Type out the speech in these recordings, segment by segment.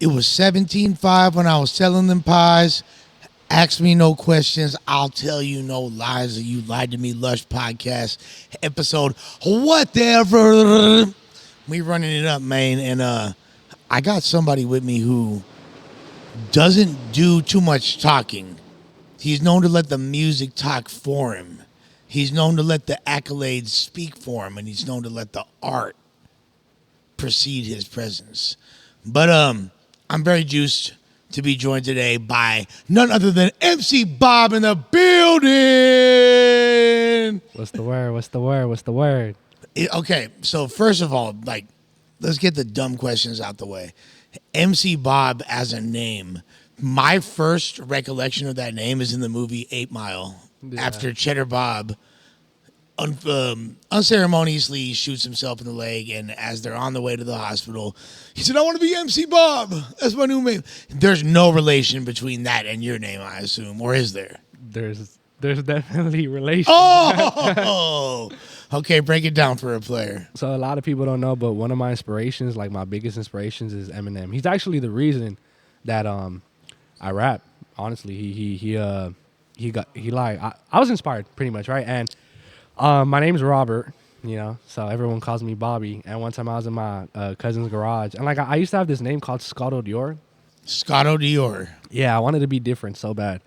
It was 17.5 when I was selling them pies. Ask me no questions. I'll tell you no lies. Or you lied to me. Lush podcast episode whatever. We running it up, man, and I got somebody with me who doesn't do too much talking. He's known to let the music talk for him. He's known to let the accolades speak for him, and he's known to let the art precede his presence. But I'm very juiced to be joined today by none other than MC Bob in the building. What's the word? What's the word? What's the word? Okay, so first of all, let's get the dumb questions out the way. MC Bob as a name. My first recollection of that name is in the movie 8 Mile. Yeah. After Cheddar Bob unceremoniously shoots himself in the leg, and as they're on the way to the hospital, he said, "I want to be MC Bob. That's my new name." There's no relation between that and your name, I assume, or is there? There's definitely relation. Oh, okay. Break it down for a player. So a lot of people don't know, but one of my inspirations, like my biggest inspirations, is Eminem. He's actually the reason that I rap. Honestly, I was inspired pretty much, right? And my name's Robert, so everyone calls me Bobby. And one time I was in my cousin's garage, and I used to have this name called Scotto Dior. Scotto Dior. Yeah, I wanted to be different so bad.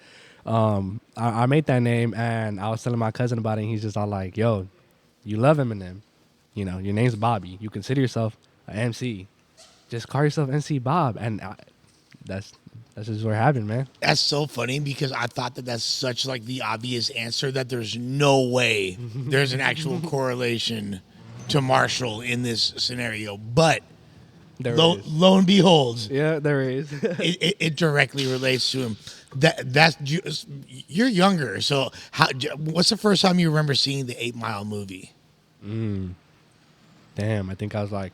I made that name, and I was telling my cousin about it, and he's just all like, "Yo, you love Eminem. Your name's Bobby. You consider yourself an MC. Just call yourself MC Bob." And that's just what happened, man. That's so funny because I thought that that's such the obvious answer that there's no way there's an actual correlation to Marshall in this scenario. But lo and behold, yeah, there is. it directly relates to him. You're younger, so what's the first time you remember seeing the 8 Mile movie? Damn, I think I was I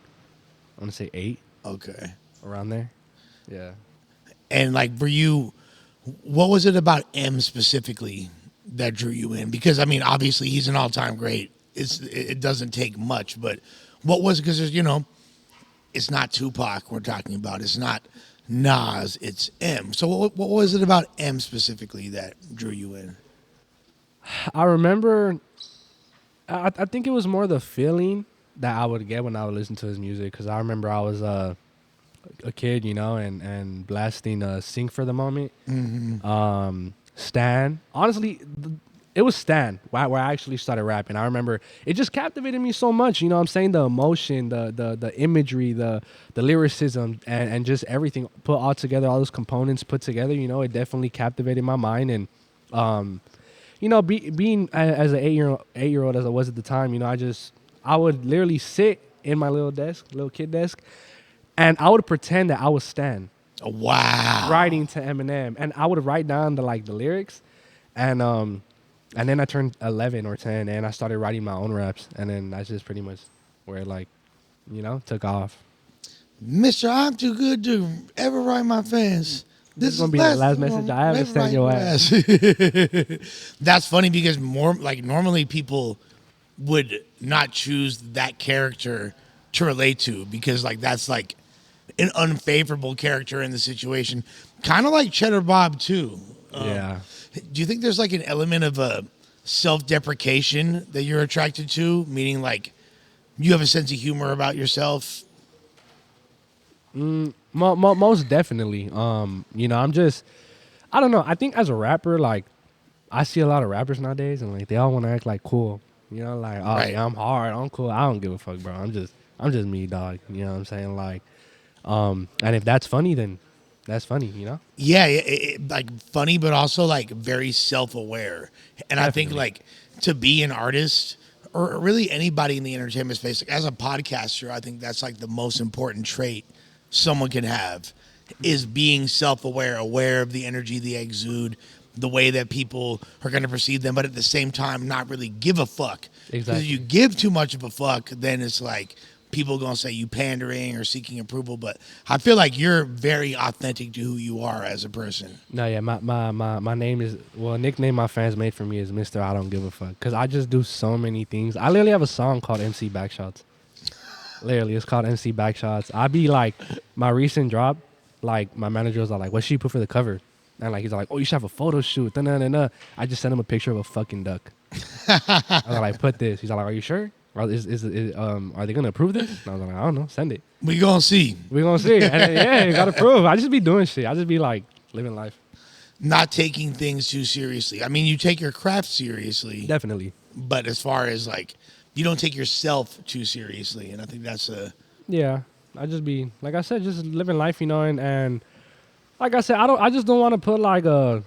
want to say 8. Okay, around there. Yeah. And what was it about M specifically that drew you in? Because obviously he's an all-time great. It doesn't take much, but what was it? Because it's not Tupac we're talking about. It's not Nas. It's M. So what was it about M specifically that drew you in? I remember. I think it was more the feeling that I would get when I would listen to his music. Because I remember I was a kid, and blasting "Sing for the Moment." Mm-hmm. Stan. Honestly, it was Stan where I actually started rapping. I remember it just captivated me so much. I'm saying the emotion, the imagery, the lyricism, and just everything put all together, all those components put together. It definitely captivated my mind. And being as an 8-year-old as I was at the time, I would literally sit in my little kid desk. And I would pretend that I was Stan. Wow. Writing to Eminem. And I would write down the lyrics. And then I turned 11 or 10 and I started writing my own raps. And then that's just pretty much where it took off. Mister, I'm too good to ever write my fans. This is going to be the last message I ever send your ass. That's funny because normally people would not choose that character to relate to because that's an unfavorable character in the situation, kind of like Cheddar Bob too. Yeah. Do you think there's an element of self-deprecation that you're attracted to, meaning you have a sense of humor about yourself? Most definitely. I don't know. I think as a rapper, I see a lot of rappers nowadays, and they all want to act cool. Right. Yeah, I'm hard, I'm cool. I don't give a fuck, bro. I'm just me, dog. You know what I'm saying? And if that's funny, then that's funny, Yeah, funny, but also very self-aware. And Definitely. I think to be an artist or really anybody in the entertainment space, as a podcaster, I think that's the most important trait someone can have is being self-aware, aware of the energy they exude, the way that people are going to perceive them, but at the same time not really give a fuck. Exactly. Because if you give too much of a fuck, then it's people going to say you pandering or seeking approval. But I feel you're very authentic to who you are as a person. No, yeah, my name is, nickname my fans made for me is Mr. I Don't Give a Fuck. Because I just do so many things. I literally have a song called MC Backshots. Literally, it's called MC Backshots. I be my recent drop like my manager was like, what should you put for the cover? And like he's like, oh, you should have a photo shoot. Da-na-na-na. I just sent him a picture of a fucking duck. I was like, put this. He's like, are you sure? Are they gonna approve this? And I was like, I don't know, send it. We gonna see. We gonna see. And then, yeah, you gotta prove. I just be doing shit. I just be like living life. Not taking things too seriously. I mean, you take your craft seriously, Definitely. but as far as like, you don't take yourself too seriously, and I think that's a. Yeah, I just be like I said, just living life, and like I said, I just don't want to put like a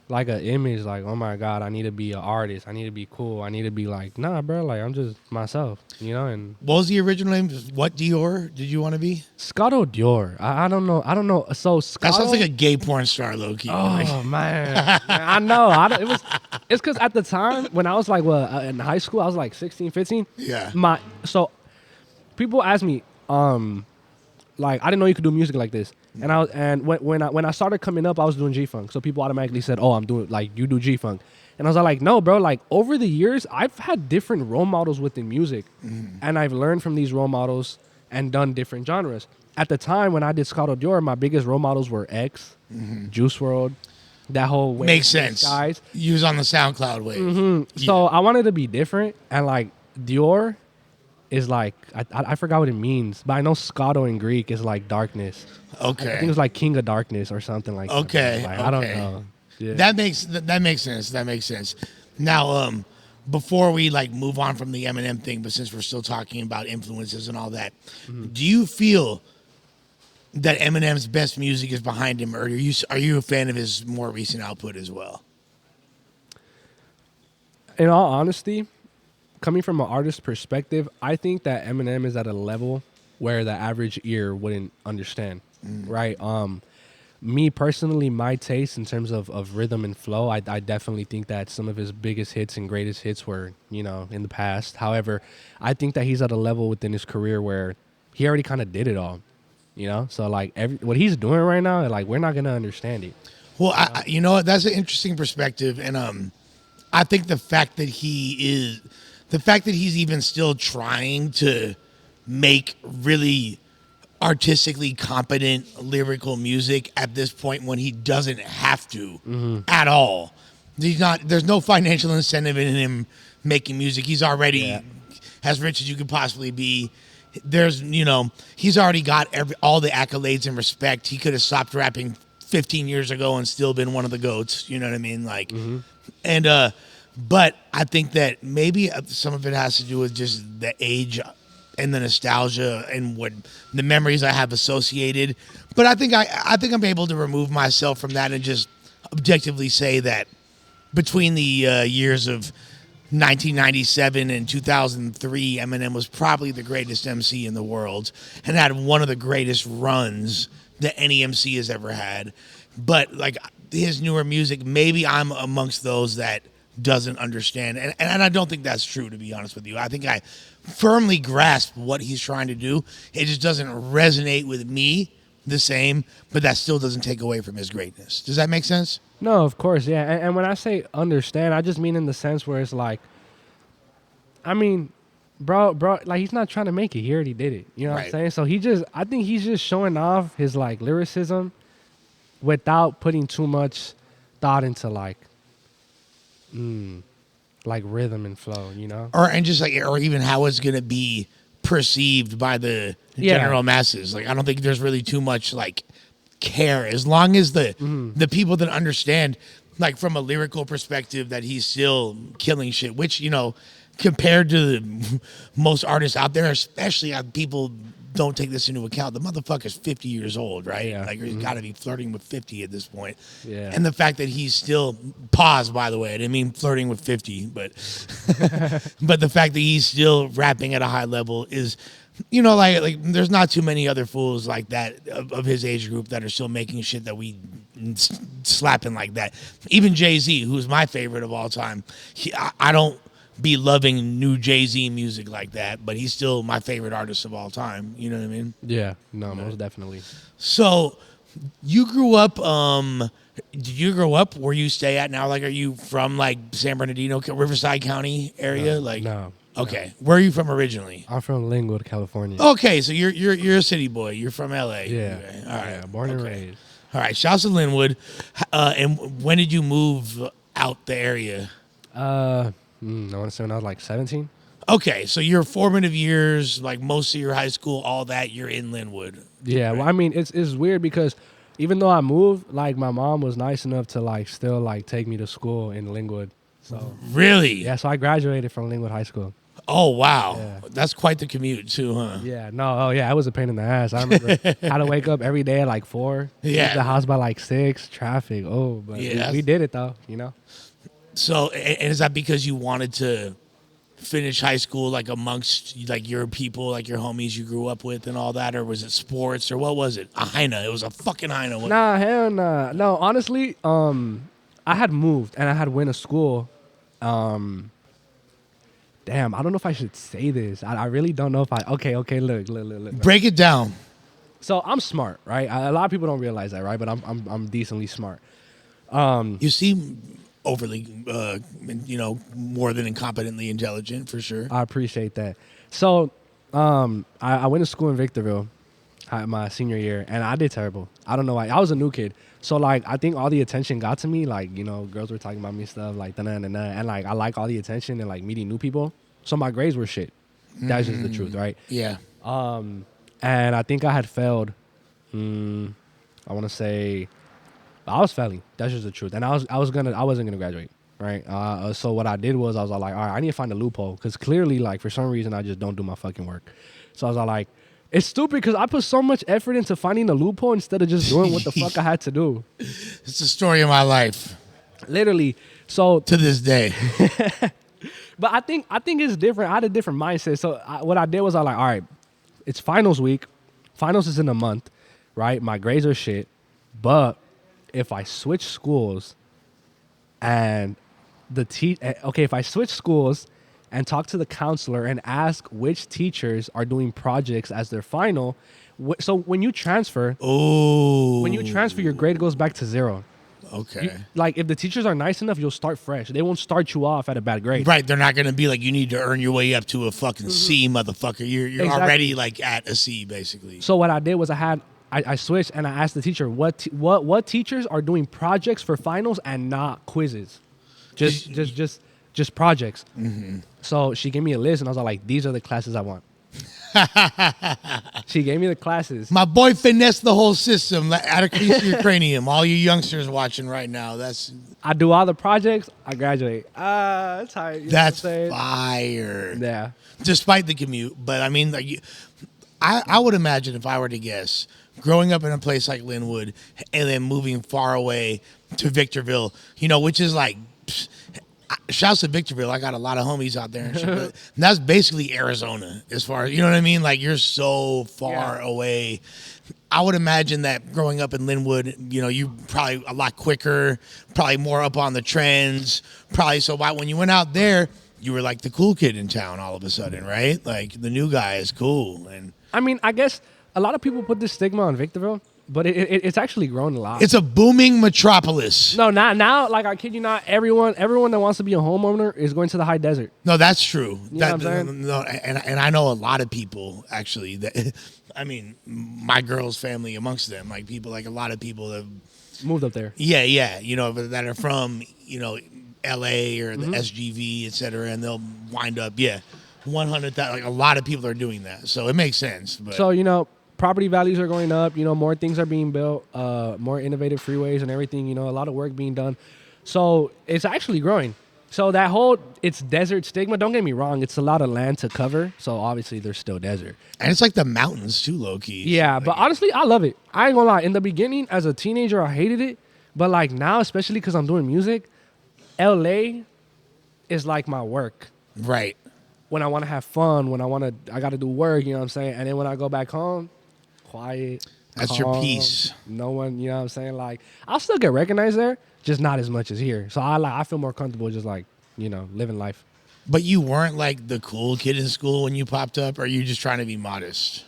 image like, oh my god, I need to be an artist, I need to be cool, I need to be like, nah, bro, like I'm just myself, And What was the original name? What Dior did you want to be? Scotto Dior. I don't know. So Scotto, That sounds like a gay porn star, low key. oh man, I know. It's because at the time when I was like, in high school, I was like 16, 15. Yeah. So people ask me, like, I didn't know you could do music like this. And when I started coming up, I was doing G-Funk. So people automatically said, oh, I'm doing, like, you do G-Funk. And I was like, no, bro, like, over the years, I've had different role models within music. And I've learned from these role models and done different genres. At the time when I did Scotto Dior, my biggest role models were X, Juice WRLD, that whole wave. Makes sense. Guys. You was on the SoundCloud wave. Yeah. So I wanted to be different. And, like, Dior is like, I forgot what it means, but I know Scotto in Greek is like darkness. Okay. I think it was like King of Darkness or something like that. Okay. Like, I don't know. Yeah. That makes sense. That makes sense. Now, before we like move on from the Eminem thing, but since we're still talking about influences and all that, do you feel that Eminem's best music is behind him, or are you a fan of his more recent output as well? In all honesty, coming from an artist perspective, I think that Eminem is at a level where the average ear wouldn't understand, right? Me personally, my taste in terms of rhythm and flow, I definitely think that some of his biggest hits and greatest hits were, in the past. However, I think that he's at a level within his career where he already kind of did it all, So like what he's doing right now, like we're not gonna understand it. Well, you know what? That's an interesting perspective, and I think the fact that he's even still trying to make really artistically competent lyrical music at this point when he doesn't have to at all. There's no financial incentive in him making music. He's already as rich as you could possibly be. There's, he's already got all the accolades and respect. He could have stopped rapping 15 years ago and still been one of the GOATs. You know what I mean? Like, and, but I think that maybe some of it has to do with just the age and the nostalgia and what the memories I have associated. But I think I'm able to remove myself from that and just objectively say that between the years of 1997 and 2003, Eminem was probably the greatest MC in the world and had one of the greatest runs that any MC has ever had. But like his newer music, maybe I'm amongst those that doesn't understand. And I don't think that's true, to be honest with you. I think I firmly grasp what he's trying to do. It just doesn't resonate with me the same, but that still doesn't take away from his greatness. Does that make sense? No, of course, yeah. And when I say understand, I just mean in the sense where it's like, I mean, bro, like he's not trying to make it. He already did it. You know what I'm saying? So I think he's just showing off his like lyricism without putting too much thought into like rhythm and flow, or even how it's gonna be perceived by the general masses. Like I don't think there's really too much like care, as long as the people that understand, like from a lyrical perspective, that he's still killing shit, which compared to most artists out there, especially people don't take this into account. The motherfucker's 50 years old, right? Yeah. Like he's got to be flirting with 50 at this point. Yeah. And the fact that he's still pause, by the way, I didn't mean flirting with 50, but but the fact that he's still rapping at a high level is, like there's not too many other fools like that of his age group that are still making shit that we slapping like that. Even Jay-Z, who's my favorite of all time, I don't be loving new Jay-Z music like that, but he's still my favorite artist of all time. You know what I mean? Yeah, no, most definitely. So you grew up, did you grow up where you stay at now? Like, are you from like San Bernardino, Riverside County area? No. Okay. Where are you from originally? I'm from Lynwood, California. Okay, so you're a city boy. You're from LA. Yeah. Okay. All right. Yeah, born and raised. All right. Shouts to Lynwood. And when did you move out the area? I want to say when I was like 17. Okay, so your formative years, like most of your high school, all that, you're in Lynwood. Yeah, right? well, I mean, it's weird because even though I moved, like my mom was nice enough to like still like take me to school in Lynwood. So Really? yeah, so I graduated from Lynwood High School. Oh wow, Yeah. that's quite the commute too, huh? Yeah, no, oh yeah, it was a pain in the ass. I remember had to wake up every day at like 4. Yeah. Leave the house by like 6. Traffic. Oh, but Yeah, we did it though. You know. So, and is that because you wanted to finish high school like amongst like your people, like your homies you grew up with, and all that, or was it sports, or what was it? A Heina. It was a fucking Heina. Nah, hell nah. No, honestly, I had moved and I had went to school. Damn, I don't know if I should say this. I really don't know if I. Okay, look. Break it down. So I'm smart, right? A lot of people don't realize that, right? But I'm decently smart. You seem overly, more than incompetently intelligent for sure. I appreciate that. So, I went to school in Victorville, my senior year, and I did terrible. I don't know why. I was a new kid, so like I think all the attention got to me. Like girls were talking about me and stuff like and like I like all the attention and like meeting new people. So my grades were shit. That's just the truth, right? Yeah. And I think I had failed. I want to say I was failing. That's just the truth. And I wasn't gonna graduate, right? So what I did was I was like, all right, I need to find a loophole because clearly, like for some reason, I just don't do my fucking work. So I was like, it's stupid because I put so much effort into finding a loophole instead of just doing what the fuck I had to do. It's the story of my life. Literally. So to this day. But I think it's different. I had a different mindset. So what I did was I was like, all right, it's finals week. Finals is in a month, right? My grades are shit, but if I switch schools and if I switch schools and talk to the counselor and ask which teachers are doing projects as their final, so when you transfer, your grade goes back to 0. Okay. Like if the teachers are nice enough, you'll start fresh. They won't start you off at a bad grade. Right. They're not going to be like, you need to earn your way up to a fucking C, motherfucker. You're Exactly. already like at a C, basically. So what I did was I switched and I asked the teacher what teachers are doing projects for finals and not quizzes, just projects. Mm-hmm. So she gave me a list and I was like, these are the classes I want. She gave me the classes. My boy finessed the whole system out of crease your cranium. All you youngsters watching right now, I do all the projects. I graduate. That's hard. That's fire. Yeah. Despite the commute, but I mean, like, I would imagine if I were to guess, growing up in a place like Lynwood and then moving far away to Victorville, which is like, shouts to Victorville. I got a lot of homies out there and shit. But that's basically Arizona as far as, you know what I mean? Like, you're so far away. I would imagine that growing up in Lynwood, you probably a lot quicker, probably more up on the trends. Probably so when you went out there, you were like the cool kid in town all of a sudden, right? Like the new guy is cool. And I mean, I guess a lot of people put this stigma on Victorville, but it's actually grown a lot. It's a booming metropolis. No, not now. Like I kid you not, everyone that wants to be a homeowner is going to the high desert. No, that's true. You know what I'm saying? No, and I know a lot of people actually. That I mean, my girl's family amongst them, like people, like a lot of people that moved up there. Yeah, that are from L.A. or the SGV, et cetera, and they'll wind up 100,000. Like a lot of people are doing that, so it makes sense. But. So property values are going up. More things are being built. More innovative freeways and everything. A lot of work being done. So it's actually growing. So that whole it's desert stigma. Don't get me wrong. It's a lot of land to cover. So obviously there's still desert. And it's like the mountains too, low key. Yeah, but honestly, I love it. I ain't gonna lie. In the beginning, as a teenager, I hated it. But like now, especially because I'm doing music, LA is like my work. Right. When I want to have fun, I got to do work. You know what I'm saying? And then when I go back home, quiet. That's calm, your peace. No one, you know what I'm saying? Like, I'll still get recognized there, just not as much as here. So I feel more comfortable just like, living life. But you weren't like the cool kid in school when you popped up, or are you just trying to be modest?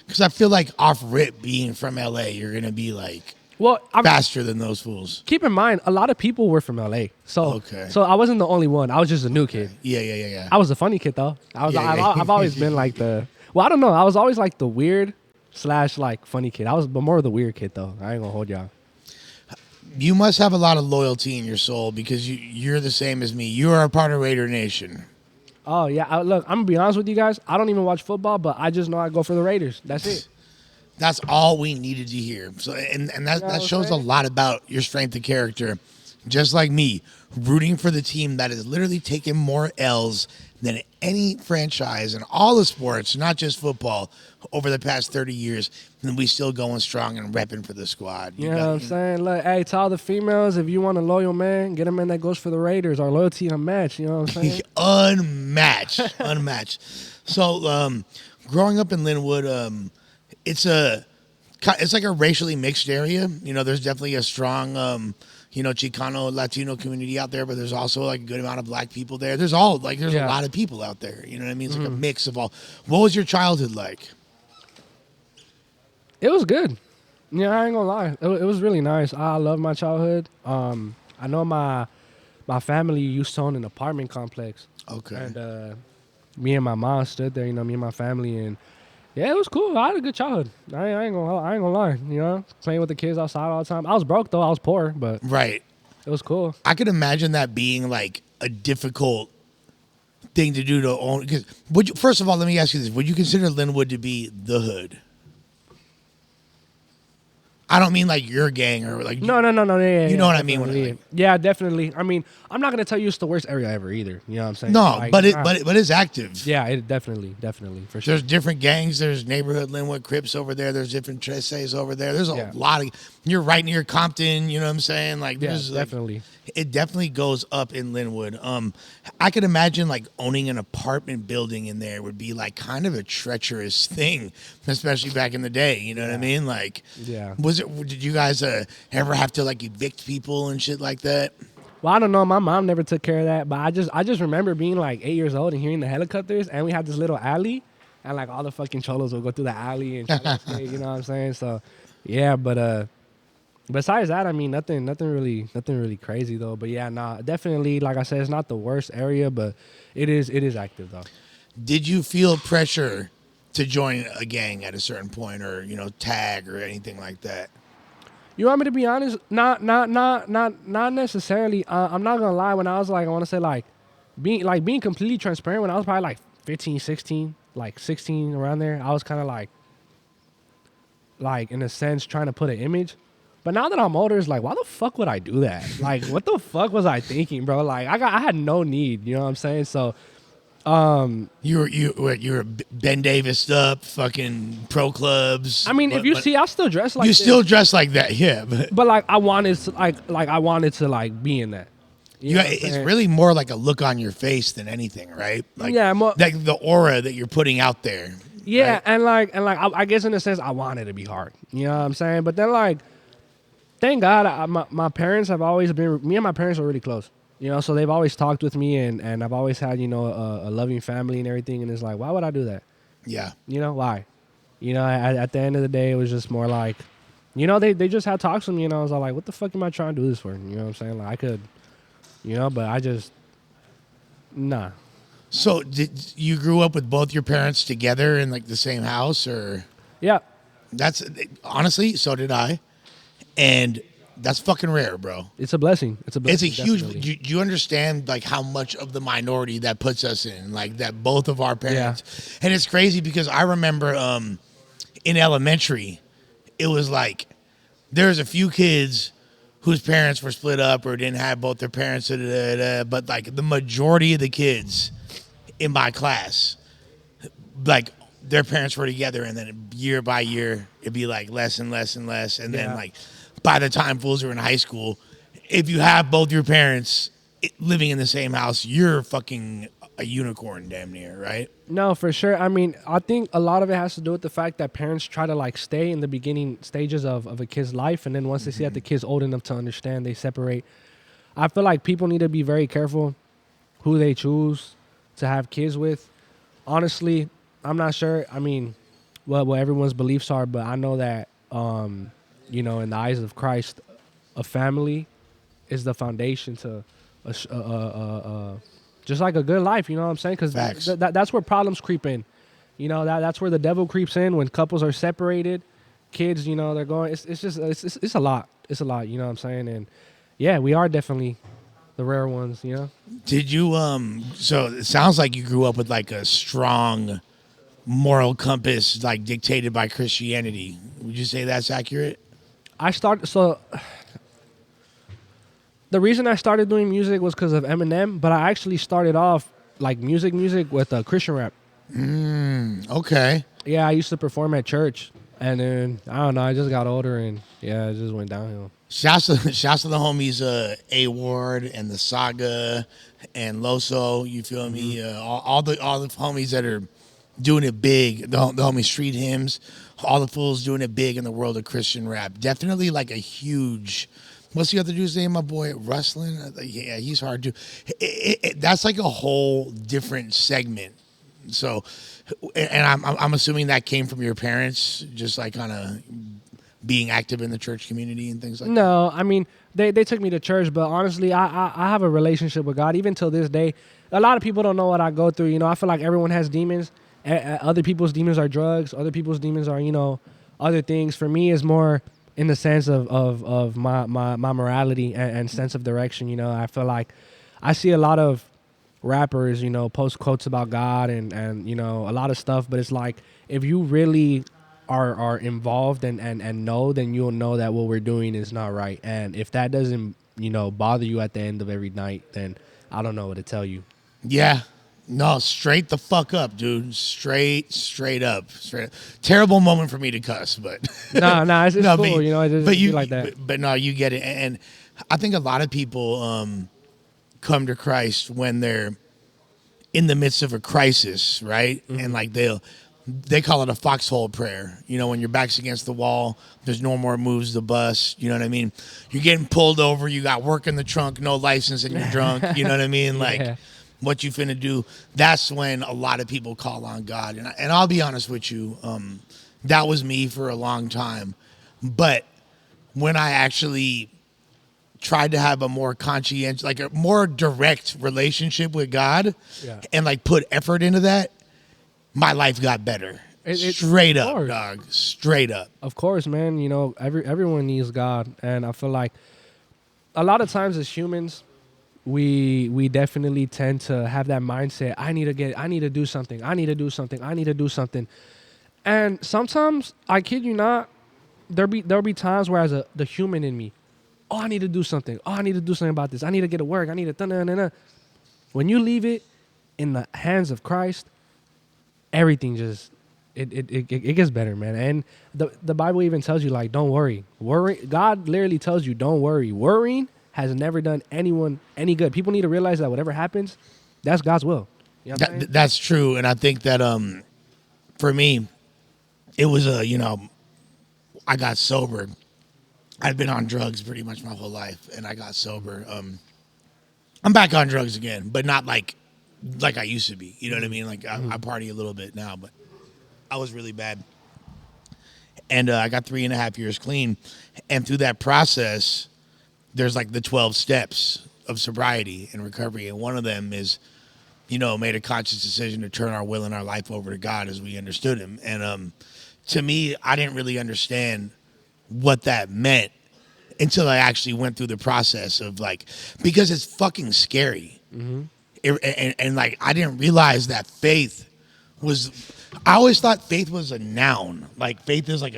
Because I feel like off rip being from LA, you're going to be like, Well, faster than those fools. keep in mind, a lot of people were from LA. So I wasn't the only one. I was just a new kid. Yeah. I was the funny kid though. I've always been like the. Well, I don't know. I was always like the weird / like funny kid. I was more of the weird kid though. I ain't gonna hold y'all. You must have a lot of loyalty in your soul because you're the same as me. You are a part of Raider Nation. Oh yeah. Look, I'm gonna be honest with you guys. I don't even watch football, but I just know I go for the Raiders. That's it. That's all we needed to hear. So, and that shows a lot about your strength of character. Just like me, rooting for the team that has literally taken more L's than any franchise in all the sports, not just football, over the past 30 years, and we still going strong and repping for the squad. You know what I'm saying? Look, hey, to all the females, if you want a loyal man, get a man that goes for the Raiders. Our loyalty unmatched. You know what I'm saying? Unmatched. So, growing up in Lynwood, it's like a racially mixed area. You know, there's definitely a strong, Chicano, Latino community out there, but there's also like a good amount of black people there. There's a lot of people out there. You know what I mean? It's like a mix of all. What was your childhood like? It was good. Yeah, I ain't gonna lie. It was really nice. I love my childhood. I know my family used to own an apartment complex. Okay. And me and my mom stood there, me and my family, and yeah, it was cool. I had a good childhood. I ain't gonna lie. Playing with the kids outside all the time. I was broke though. I was poor, but right. It was cool. I could imagine that being like a difficult thing to do to own. Because first of all, let me ask you this: would you consider Lynwood to be the hood? I don't mean like your gang or like no. Yeah, you know what I mean? When yeah, definitely. I mean, I'm not gonna tell you it's the worst area ever either. You know what I'm saying? No, like, but it's active. Yeah, it definitely for sure. There's different gangs. There's neighborhood Lynwood Crips over there. There's different Tresses over there. There's a lot of. You're right near Compton. You know what I'm saying? Like, there's definitely. It definitely goes up in Lynwood. I could imagine like owning an apartment building in there would be like kind of a treacherous thing, especially back in the day. You know what I mean? Like, did you guys ever have to like evict people and shit like that? Well, I don't know. My mom never took care of that, but I just remember being like 8 years old and hearing the helicopters, and we had this little alley, and like all the fucking cholos would go through the alley and try to escape, you know what I'm saying? So, yeah, but besides that, I mean, nothing really crazy though. But yeah, nah, definitely, like I said, it's not the worst area, but it is active though. Did you feel pressure to join a gang at a certain point, or tag or anything like that? You want me to be honest? Not necessarily. I'm not gonna lie. When I was like, I want to say like being completely transparent. When I was probably like 15, 16, like 16 around there, I was kind of like in a sense trying to put an image. But now that I'm older, it's like, why the fuck would I do that? Like, what the fuck was I thinking, bro? Like, I had no need. You know what I'm saying? So, you were Ben Davis up, fucking pro clubs. I mean, if you see, I still dress like you this. still dress like that, yeah. But like, I wanted to be in that. It's really more like a look on your face than anything, right? Like, like the aura that you're putting out there. Yeah, right? and I guess in a sense, I wanted to be hard. You know what I'm saying? But then like, thank God, my parents have always been. Me and my parents are really close. So they've always talked with me, and I've always had, a loving family and everything. And it's like, why would I do that? Yeah. Why? At the end of the day, it was just more like, they just had talks with me, and I was like, what the fuck am I trying to do this for? You know what I'm saying? Like, I could, but I just, nah. So did you grew up with both your parents together in like the same house, or? Yeah. That's honestly, so did I. And that's fucking rare, bro. It's a blessing. It's a huge. Do you understand like how much of the minority that puts us in? Like that both of our parents. Yeah. And it's crazy because I remember in elementary, it was like there's a few kids whose parents were split up or didn't have both their parents, but like the majority of the kids in my class, like their parents were together, and then year by year it'd be like less and less and less, and then like. By the time fools are in high school, if you have both your parents living in the same house, you're fucking a unicorn damn near, right? No, for sure. I mean, I think a lot of it has to do with the fact that parents try to like stay in the beginning stages of a kid's life, and then once they see that the kid's old enough to understand, they separate. I feel like people need to be very careful who they choose to have kids with. Honestly, I'm not sure. I mean, what everyone's beliefs are, but I know that in the eyes of Christ, a family is the foundation to just like a good life. You know what I'm saying? Because Facts. that's where problems creep in. That's where the devil creeps in when couples are separated. Kids, they're going. It's a lot. It's a lot. You know what I'm saying? And yeah, we are definitely the rare ones. Did you so it sounds like you grew up with like a strong moral compass like dictated by Christianity. Would you say that's accurate? The reason I started doing music was because of Eminem, but I actually started off like music with Christian rap. Okay. Yeah, I used to perform at church, and then I don't know, I just got older, and yeah, it just went downhill. Shouts to the homies A Ward and the Saga and Loso. You feel me? All the homies that are doing it big. The homies Street Hymns. All the fools doing it big in the world of Christian rap. Definitely like a huge. What's the other dude's name? My boy Rustlin. Yeah, he's hard to. That's like a whole different segment. So, and I'm assuming that came from your parents, just like kind of being active in the church community and things like that. No, I mean they took me to church, but honestly, I have a relationship with God even till this day. A lot of people don't know what I go through. I feel like everyone has demons. Other people's demons are drugs. Other people's demons are other things. For me, it's more in the sense of my morality and sense of direction. I feel like I see a lot of rappers, post quotes about God and a lot of stuff, but it's like if you really are involved and know, then you'll know that what we're doing is not right. And if that doesn't, bother you at the end of every night, then I don't know what to tell you. Yeah. No, straight the fuck up, dude. Straight up. Terrible moment for me to cuss, but no, it's no, cool. I just but you feel like that. But no, you get it. And I think a lot of people come to Christ when they're in the midst of a crisis, right? Mm-hmm. And like they call it a foxhole prayer. When your back's against the wall, there's no more moves to bust. You know what I mean? You're getting pulled over. You got work in the trunk, no license, and you're drunk. You know what I mean? Like. Yeah. What you finna do? That's when a lot of people call on God, and I'll be honest with you, that was me for a long time. But when I actually tried to have a more conscientious, like a more direct relationship with God, and like put effort into that, my life got better. Straight up, dog. Straight up. Of course, man. Everyone needs God, and I feel like a lot of times as humans, we definitely tend to have that mindset. I need to do something. And sometimes, I kid you not, there'll be times where the human in me, I need to do something. I need to do something about this. I need to get to work. I need to. When you leave it in the hands of Christ, everything just it gets better, man. And the Bible even tells you, like, don't worry. God literally tells you, don't worry. Worrying has never done anyone any good. People need to realize that whatever happens, that's God's will. That's true. And I think that for me, it was I got sober. I'd been on drugs pretty much my whole life, and I got sober. I'm back on drugs again, but not like I used to be. You know what I mean? Like I party a little bit now, but I was really bad. And I got 3.5 years clean. And through that process, there's like the 12 steps of sobriety and recovery. And one of them is, made a conscious decision to turn our will and our life over to God as we understood him. And to me, I didn't really understand what that meant until I actually went through the process of because it's fucking scary. Mm-hmm. And like, I didn't realize that faith was, I always thought faith was a noun. Like faith is like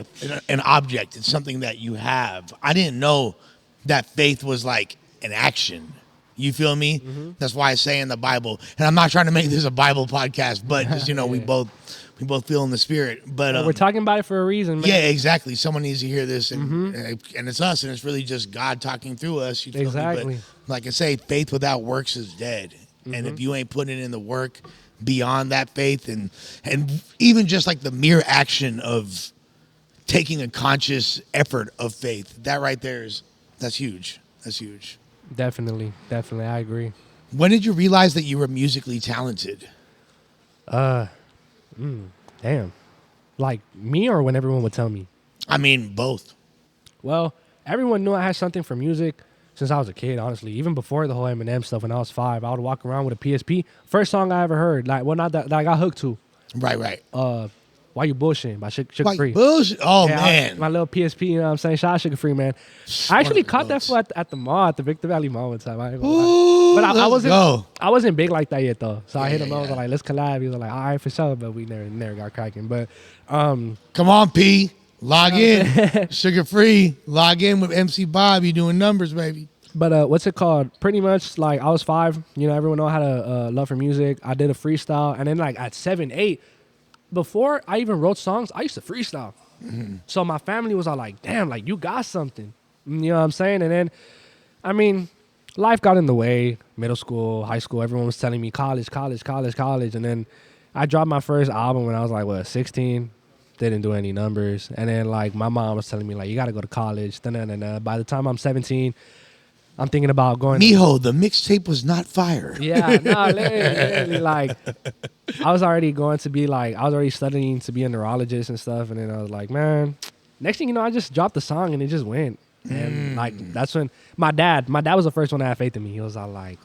an object. It's something that you have. I didn't know that faith was like an action. You feel me? Mm-hmm. That's why I say in the Bible, and I'm not trying to make this a Bible podcast, but just, yeah. we both feel in the spirit. But we're talking about it for a reason, man. Yeah, exactly. Someone needs to hear this, and it's us, and it's really just God talking through us. You feel exactly. Me? But like I say, faith without works is dead. Mm-hmm. And if you ain't putting in the work beyond that faith, and even just like the mere action of taking a conscious effort of faith, that right there that's huge. That's huge. Definitely. I agree. When did you realize that you were musically talented? Damn. Like me, or when everyone would tell me? I mean, both. Well, everyone knew I had something for music since I was a kid, honestly. Even before the whole Eminem stuff when I was 5, I would walk around with a PSP. First song I ever heard, like, well, not that I got hooked to. Right. Why You Bullshitting by Sugar Like Free. bullshit. Oh, Yeah, man. my little PSP, you know what I'm saying? Shout out Sugar Free, man. I actually caught that fool at the mall, at the Victorville mall one time. I ain't gonna lie. Ooh, But go. I wasn't big like that yet though. So I hit him Yeah, up. I was yeah. like, let's collab. He was like, all right, for sure. But we never got cracking. But Come on, P. Log in. Sugar Free. Log in with MC Bob. You doing numbers, baby. what's it called? Pretty much like I was 5. You know, everyone know I had a love for music. I did a freestyle, and then like at 7, 8, before I even wrote songs, I used to freestyle. So my family was all like, damn, like you got something. You know what I'm saying? And then, I mean, life got in the way. Middle school, high school, everyone was telling me college. And then I dropped my first album when I was like, 16. Didn't do any numbers. And then like my mom was telling me like, you got to go to college. By the time I'm 17, I'm thinking about going. Mijo, the mixtape was not fire. Yeah, no, literally, like, I was already studying to be a neurologist and stuff. And then I was like, man, next thing you know, I just dropped the song and it just went. And like, that's when my dad was the first one to have faith in me. He was all like,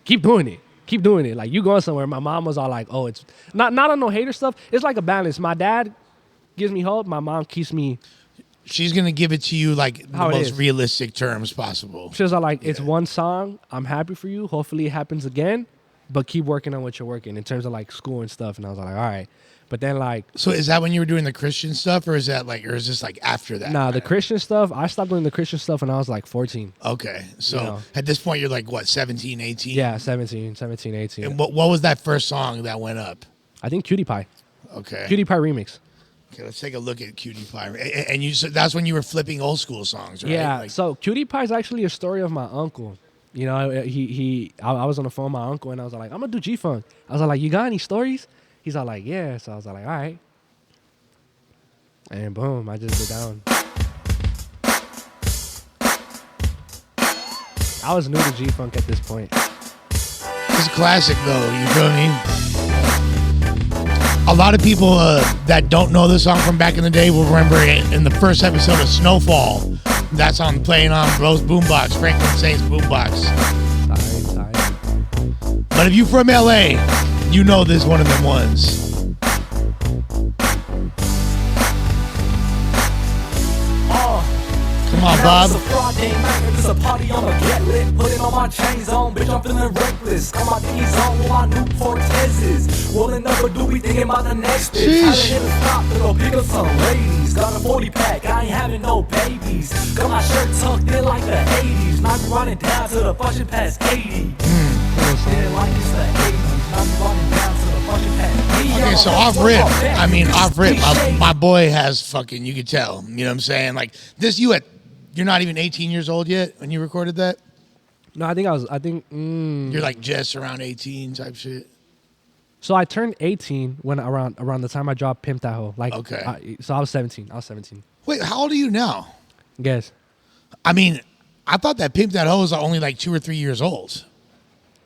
keep doing it. Like, you going somewhere. My mom was all like, oh, it's not on no hater stuff. It's like a balance. My dad gives me hope. My mom keeps me. She's going to give it to you like the How it most is. realistic terms possible. She was all like, it's one song. I'm happy for you. Hopefully it happens again. But keep working on what you're working in terms of like school and stuff. And I was like, all right. But then like, So is that when you were doing the Christian stuff, or is this like after that? nah, the Christian stuff, I stopped doing the Christian stuff when I was like 14. Okay. So You know. at this point, you're like, what, 17, 18? Yeah, 17, 18. And what was that first song that went up? I think Cutie Pie. Okay. Cutie Pie remix. Okay, let's take a look at Cutie Pie. And you, so that's when you were flipping old school songs, right? Yeah, Like, so Cutie Pie is actually a story of my uncle. You know, I was on the phone with my uncle and I was like, I'm going to do G-Funk. I was like, you got any stories? He's all like, yeah. So I was like, all right. And boom, I just get down. I was new to G-Funk at this point. it's a classic, though. You feel me? A lot of people that don't know this song from back in the day will remember it in the first episode of Snowfall. That's on playing on Bro's Boombox, Franklin Saint's Boombox. Sorry. But if you from LA, you know this is one of them ones. Come on, Bob. It's a Friday night and it's a party on a get lit. Putting on my chains on, bitch, I'm feeling reckless. Got my D's on with my new Cortezes. Rolling up a doobie, thinking about the next bitch. Had to hit a stop to go pick up some ladies. Got a 40 pack, I ain't having no babies. Got my shirt tucked in like the 80s. Now I'm running down to the function past 80. Yeah, like it's the 80s. Now I'm running down to the function past 80. Okay, so off rip, my boy has fucking, you could tell, you know what I'm saying? Like, you're not even 18 years old yet when you recorded that? No, You're like just around 18 type shit? so I turned 18 when around the time I dropped Pimp That Hoe. Like, Okay. so I was 17. Wait, how old are you now? Guess. I mean, I thought that Pimp That Hoe was only like 2 or 3 years old.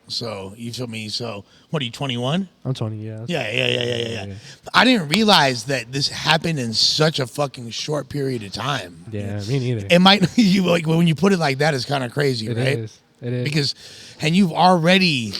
So, you feel me? So, what are you, 21? I'm 20, yeah. Yeah. I didn't realize that this happened in such a fucking short period of time. Yeah, me neither. It might, you like when you put it like that, it's kind of crazy, It right? is. Because, and you've already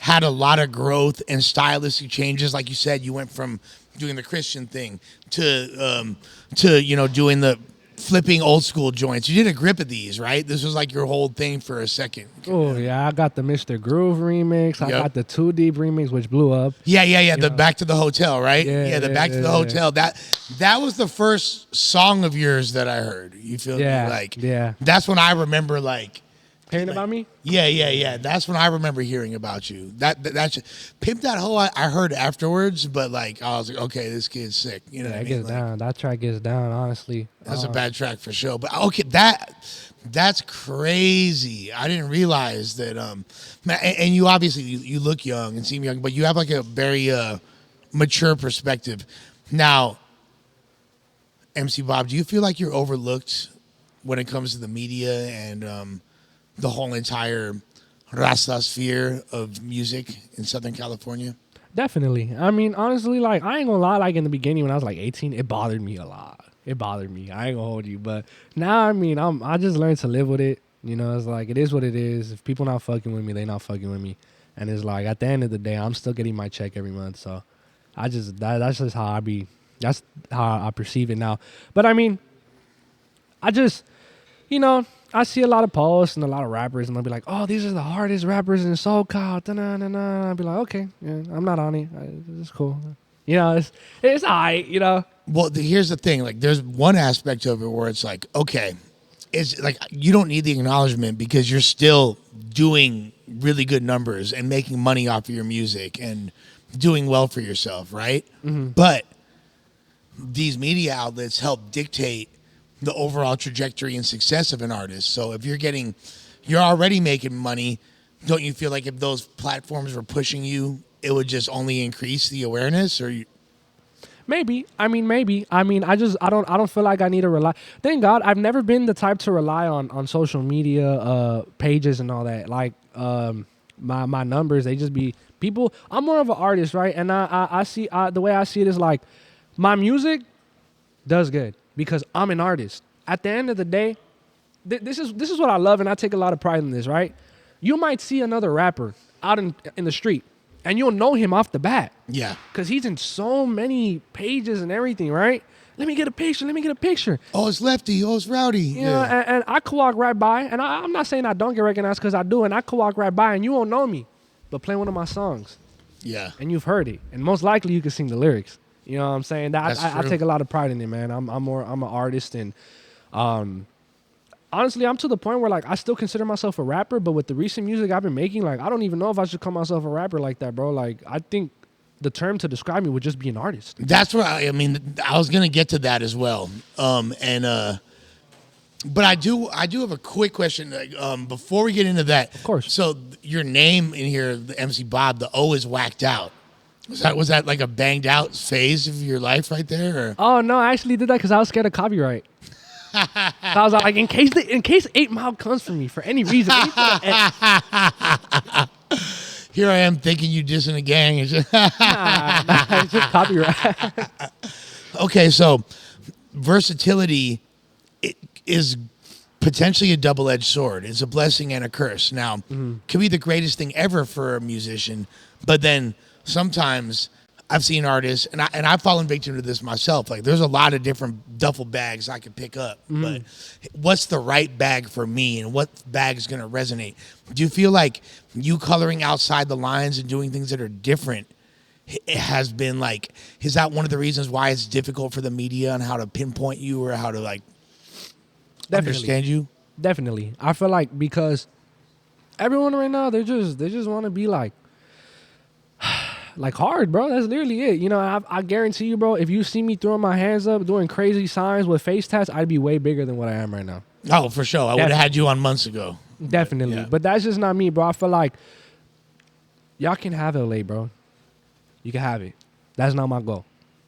had a lot of growth and stylistic changes. Like you said, you went from doing the Christian thing to doing the flipping old school joints. You did a grip of these, right? This was like your whole thing for a second. Oh, yeah. I got the Mr. Groove remix. I got the 2 Deep remix, which blew up. Yeah. The Back to the Hotel, right? Yeah, the Back to the Hotel. That was the first song of yours that I heard. You feel me? Like, that's when I remember, like, Hearing about me? Yeah. That's when I remember hearing about you. That's Pimp That Hoe. I heard afterwards, but like I was like, okay, this kid's sick. You know, what I mean? Gets down. That track gets down. Honestly, That's a bad track for sure. But okay, that's crazy. I didn't realize that. Man, and you obviously you look young and seem young, but you have like a very mature perspective. Now, MC Bob, do you feel like you're overlooked when it comes to the media and the whole entire Rasta sphere of music in Southern California? Definitely. I mean, honestly, like I ain't gonna lie. Like in the beginning, when I was like 18, it bothered me a lot. it bothered me. I ain't gonna hold you, but now I mean, I just learned to live with it. You know, it's like it is what it is. If people not fucking with me, they not fucking with me, and it's like at the end of the day, I'm still getting my check every month. So I just that's just how I be. That's how I perceive it now. But I mean, I just, you know, I see a lot of posts and a lot of rappers, and they'll be like, "Oh, these are the hardest rappers in SoCal." I'll be like, "Okay, yeah, I'm not on it. It's cool." You know, it's alright. You know. Well, here's the thing. Like, there's one aspect of it where it's like, okay, it's like you don't need the acknowledgement because you're still doing really good numbers and making money off of your music and doing well for yourself, right? Mm-hmm. But these media outlets help dictate the overall trajectory and success of an artist. So if you're already making money, don't you feel like if those platforms were pushing you, it would just only increase the awareness? Or Maybe. I mean, maybe. I mean, I don't feel like I need to rely. Thank God, I've never been the type to rely on social media pages and all that. Like my numbers, they just be people. I'm more of an artist, right? And I see the way I see it is like my music does good because I'm an artist. At the end of the day, this is what I love, and I take a lot of pride in this, right? You might see another rapper out in the street, and you'll know him off the bat. yeah. Because he's in so many pages and everything, right? Let me get a picture. Oh, it's Lefty. Oh, it's Rowdy. You know, and I could walk right by, and I'm not saying I don't get recognized because I do, and I could walk right by, and you won't know me, but play one of my songs, Yeah. and you've heard it, and most likely you can sing the lyrics. You know what I'm saying? I take a lot of pride in it, man. I'm an artist, and honestly, I'm to the point where like I still consider myself a rapper, but with the recent music I've been making, like I don't even know if I should call myself a rapper like that, bro. Like I think the term to describe me would just be an artist. That's what I mean. I was gonna get to that as well. But I do have a quick question before we get into that. Of course. So your name in here, the MC Bob, the O is whacked out. Was that like a banged out phase of your life right there? Or? Oh no, I actually did that because I was scared of copyright. So I was like, in case 8 Mile comes for me for any reason. Here I am thinking you dissing a gang. Nah, it's just copyright. Okay, so versatility is potentially a double-edged sword. It's a blessing and a curse. Now, could be the greatest thing ever for a musician, but then sometimes I've seen artists, and I've fallen victim to this myself. Like, there's a lot of different duffel bags I could pick up, but what's the right bag for me, and what bag is going to resonate? Do you feel like you coloring outside the lines and doing things that are different has been like, is that one of the reasons why it's difficult for the media on how to pinpoint you or how to like understand you? Definitely. I feel like because everyone right now, they just want to be like hard, bro. That's literally it. You know, I guarantee you, bro, if you see me throwing my hands up, doing crazy signs with face tats, I'd be way bigger than what I am right now. Oh, for sure. I would have had you on months ago. Definitely. Yeah. But that's just not me, bro. I feel like y'all can have LA, bro. You can have it. That's not my goal.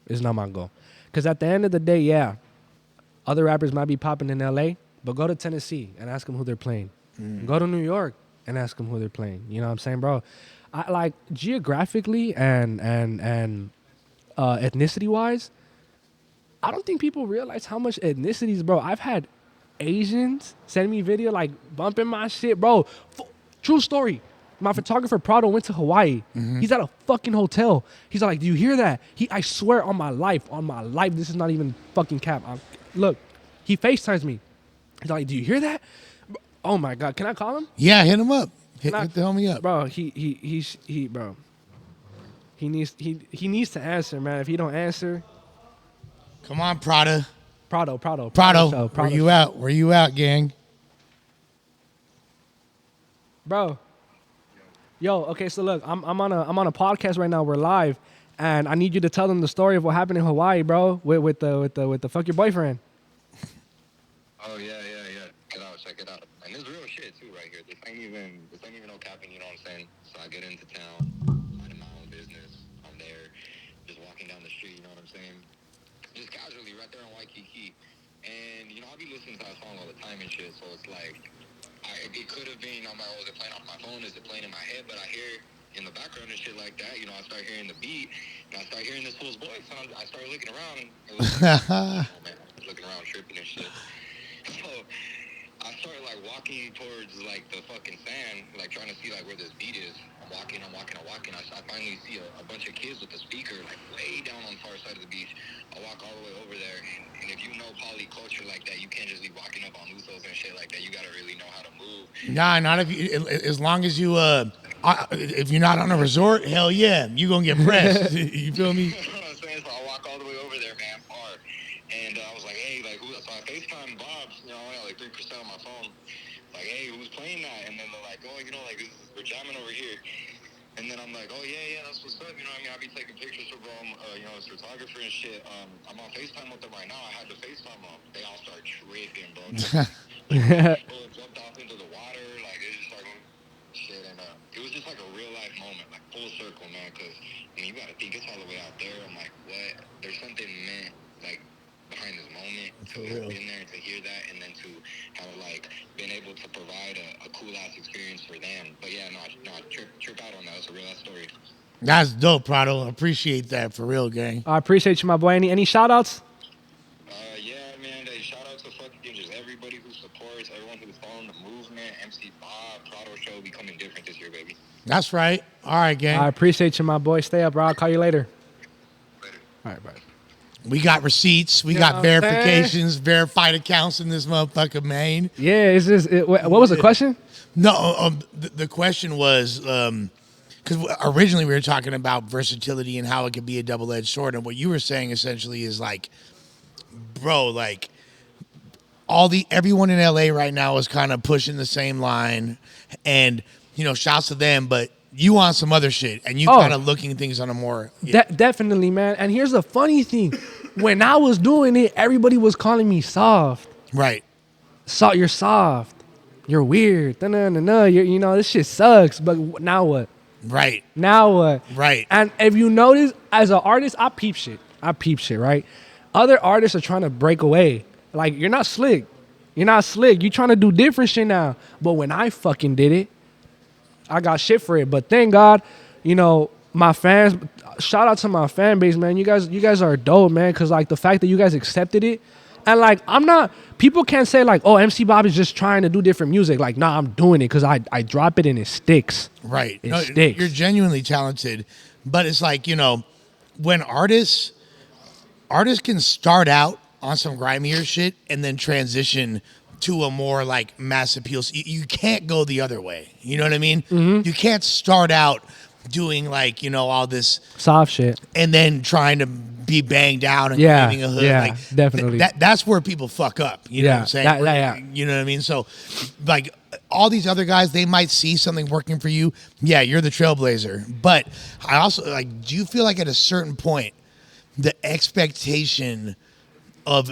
It's not my goal. Because at the end of the day, yeah, other rappers might be popping in LA, but go to Tennessee and ask them who they're playing. Go to New York and ask them who they're playing. You know what I'm saying, bro? I like geographically and ethnicity wise, I don't think people realize how much ethnicities, bro. I've had Asians send me video like bumping my shit, bro. True story. My photographer Prado went to Hawaii. He's at a fucking hotel. He's like, "Do you hear that?" I swear on my life, this is not even fucking cap. Look, he FaceTimes me. He's like, "Do you hear that?" Oh my God, can I call him? Yeah, hit him up. Hit the homie up, bro. Bro. He needs to answer, man. If he don't answer, come on, Prado. Prado. Where you out? Where you out, gang? Bro. Yo, okay, so look, I'm on a podcast right now. We're live, and I need you to tell them the story of what happened in Hawaii, bro, with the fuck your boyfriend. Oh yeah. Check it out. And it's real shit too right here. This ain't even no capping, you know what I'm saying? So I get into town, minding my own business. I'm there, just walking down the street, you know what I'm saying? Just casually right there in Waikiki. And you know, I'll be listening to that song all the time and shit, so it's like it could have been on was it playing on my phone? Is it playing in my head? But I hear in the background and shit like that, you know, I start hearing the beat, and I start hearing this fool's voice, and I started looking around, and it was like, oh man, look fucking around tripping and shit. So I started like walking towards like the fucking sand, like trying to see like where this beat is. I'm walking. I finally see a bunch of kids with a speaker like way down on the far side of the beach. I walk all the way over there, and if you know poly culture like that, you can't just be walking up on Usos and shit like that. You gotta really know how to move. Nah, not if you. As long as you, if you're not on a resort, hell yeah, you gonna get pressed. You feel me? You know what I'm saying? So I walk all the way over there, man, far. And I was like, hey, like, who? So I FaceTime Bob, you know, I got like 3% on my phone. Like, hey, who's playing that? And then they're like, oh, you know, like, we're jamming over here. And then I'm like, oh, yeah, that's what's up. You know what I mean? I be taking pictures for bro. You know, as a photographer and shit. I'm on FaceTime with them right now. I had to FaceTime them. They all start tripping, bro. People jumped off into the water. Like, they just started shit. And it was just like a real life moment, like full circle, man. Because, I mean, you got to think it's all the way out there. I'm like, what? There's something meant, like, behind this moment to have been there, to hear that, and then to have like been able to provide a cool ass experience for them. But yeah, no, trip out on that. It's a real ass story. That's dope, Prado. Appreciate that for real, gang. I appreciate you, my boy. Any shout outs? Yeah, man. Shout out to fucking just everybody who supports, everyone who's following the movement. MC Bob, Prado Show becoming different this year, baby. That's right. All right, gang. I appreciate you, my boy. Stay up, bro. I'll call you later. Later. All right, bye. We got receipts. We got verifications, verified accounts in this motherfucker, man. Yeah, it's just, what was the question? No, the question was, because originally we were talking about versatility and how it could be a double-edged sword. And what you were saying essentially is like, bro, like everyone in LA right now is kind of pushing the same line, and, you know, shouts to them, but you on some other shit, and you kind of looking things on a more... Yeah. Definitely, man. And here's the funny thing. When I was doing it, everybody was calling me soft. Right. You're soft. You're weird. You know, this shit sucks. But now what? Right. Now what? Right. And if you notice, as an artist, I peep shit, right? Other artists are trying to break away. Like, you're not slick. You're trying to do different shit now. But when I fucking did it, I got shit for it. But thank God, you know, my fans, shout out to my fan base, man. You guys are dope, man. Cause like the fact that you guys accepted it. And like, people can't say like, oh, MC Bob is just trying to do different music. Like, nah, I'm doing it because I drop it and it sticks. Right. It sticks. You're genuinely talented. But it's like, you know, when artists can start out on some grimier shit and then transition to a more like mass appeal. You can't go the other way. You know what I mean? Mm-hmm. You can't start out doing like, you know, all this soft shit and then trying to be banged out and creating a hood. Yeah, like, definitely. That's where people fuck up. You know what I'm saying? You know what I mean? So like all these other guys, they might see something working for you. Yeah, you're the trailblazer. But I also like, do you feel like at a certain point, the expectation of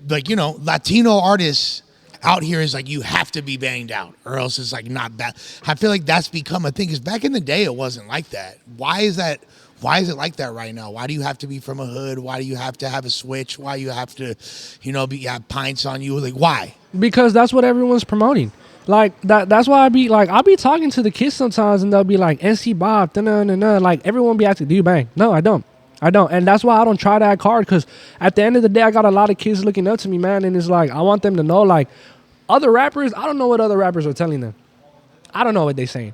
like, you know, Latino artists out here is like, you have to be banged out or else it's like not that. I feel like that's become a thing because back in the day, it wasn't like that. Why is that? Why is it like that right now? Why do you have to be from a hood? Why do you have to have a switch? Why you have to, you know, have pints on you? Like, why? Because that's what everyone's promoting. Like that's why I'll be talking to the kids sometimes and they'll be like, NC Bob, like everyone be asking, do you bang? No, I don't. And that's why I don't try to act hard because at the end of the day, I got a lot of kids looking up to me, man. And it's like, I want them to know, like, other rappers, I don't know what other rappers are telling them. I don't know what they're saying.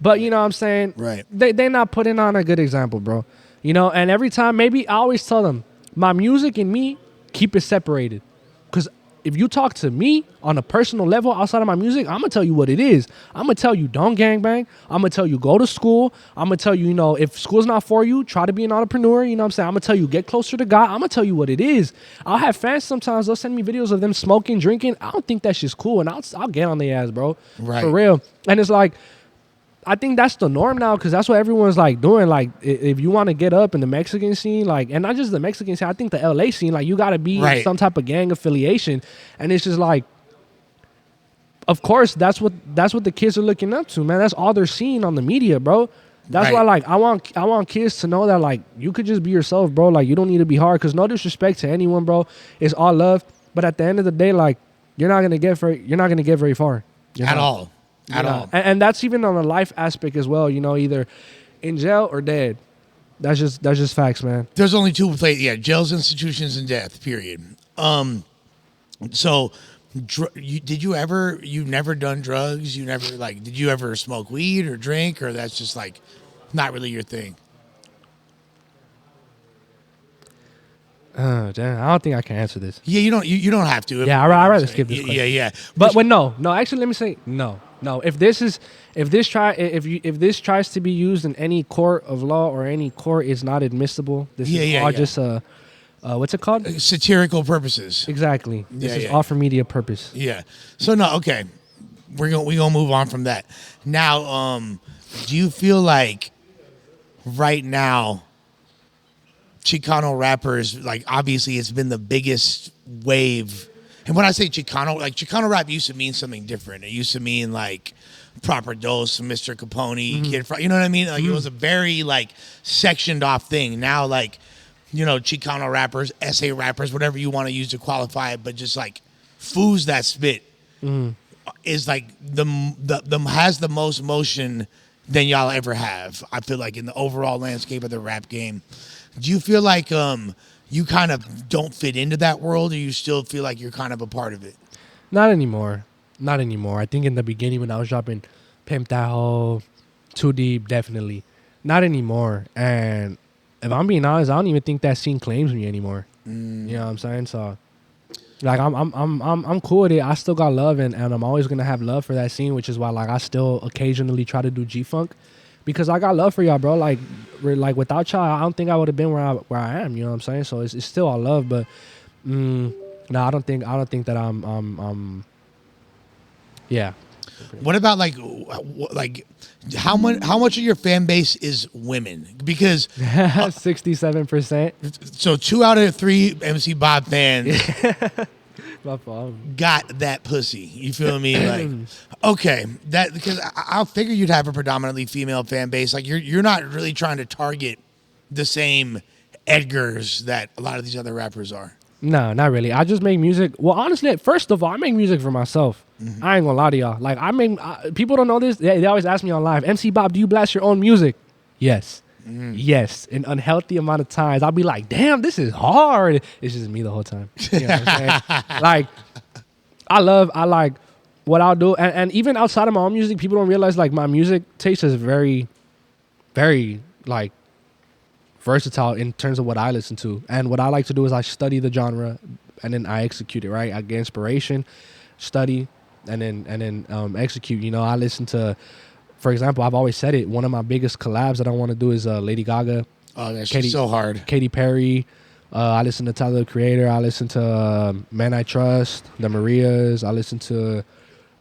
But, you know what I'm saying? Right. They're not putting on a good example, bro. You know, and every time, maybe I always tell them, my music and me, keep it separated. Because if you talk to me on a personal level outside of my music, I'm going to tell you what it is. I'm going to tell you don't gangbang. I'm going to tell you go to school. I'm going to tell you, you know, if school's not for you, try to be an entrepreneur. You know what I'm saying? I'm going to tell you get closer to God. I'm going to tell you what it is. I'll have fans sometimes. They'll send me videos of them smoking, drinking. I don't think that shit's cool. And I'll get on their ass, bro. Right. For real. And it's like, I think that's the norm now because that's what everyone's like doing. Like, if you want to get up in the Mexican scene, like, and not just the Mexican scene, I think the LA scene, like, you got to be in some type of gang affiliation. And it's just like, of course, that's what the kids are looking up to, man. That's all they're seeing on the media, bro. That's why, like, I want kids to know that, like, you could just be yourself, bro. Like, you don't need to be hard because no disrespect to anyone, bro. It's all love. But at the end of the day, like, you're not gonna get very far at all. At all. And that's even on a life aspect as well, you know, either in jail or dead. That's just facts, man. There's only two places, jails, institutions, and death, period. So, you've never done drugs? You never did you ever smoke weed or drink, or that's just like not really your thing? Damn, I don't think I can answer this. Yeah, you don't have to. Yeah, I'd rather skip this Yeah, question. yeah. But no. Actually, let me say no. If this tries to be used in any court of law or any court, it's not admissible. This is all just what's it called? Satirical purposes. Exactly. This is Yeah. all for media purpose. Yeah. So no, okay. We're gonna move on from that. Now, do you feel like right now Chicano rappers, like obviously it's been the biggest wave. And when I say Chicano, like Chicano rap used to mean something different. It used to mean like Proper Dose, Mr. Capone, Kid Fry, you know what I mean? Like it was a very like sectioned off thing. Now like, Chicano rappers, essay rappers, whatever you want to use to qualify it, but just like foos that spit is like the has the most motion than y'all ever have. I feel like in the overall landscape of the rap game. Do you feel like you kind of don't fit into that world, or you still feel like you're kind of a part of it? Not anymore. I think in the beginning when I was dropping Pimp That Hoe, Too Deep, definitely. Not anymore. And if I'm being honest, I don't even think that scene claims me anymore. You know what I'm saying? So like I'm cool with it. I still got love and I'm always gonna have love for that scene, which is why like I still occasionally try to do G-Funk. Because I got love for y'all, bro. Like, without y'all, I don't think I would have been where I am. You know what I'm saying? So it's still all love, but no, I don't think that I'm yeah. What about like how much of your fan base is women? Because 67%. so 2 out of 3 MC Bob fans My fault. got that pussy. You feel me? Like, okay, that because I'll figure you'd have a predominantly female fan base. Like you're not really trying to target the same Edgars that a lot of these other rappers are. No, not really. I just make music. Well, honestly, first of all, I make music for myself. I ain't gonna lie to y'all. Like people don't know this. They always ask me on live, MC Bob, do you blast your own music? Yes. Yes, an unhealthy amount of times I'll be like, damn, this is hard. It's just me the whole time. You know what I'm saying? Like, I like what I'll do. And even outside of my own music, people don't realize like my music taste is very, very like versatile in terms of what I listen to. And what I like to do is I study the genre and then I execute it, right? I get inspiration, study, and then execute. I listen to, for example, I've always said it, one of my biggest collabs that I want to do is Lady Gaga. Oh, that's so hard. Katy Perry. I listen to Tyler, the Creator. I listen to Man I Trust, the Marias. I listen to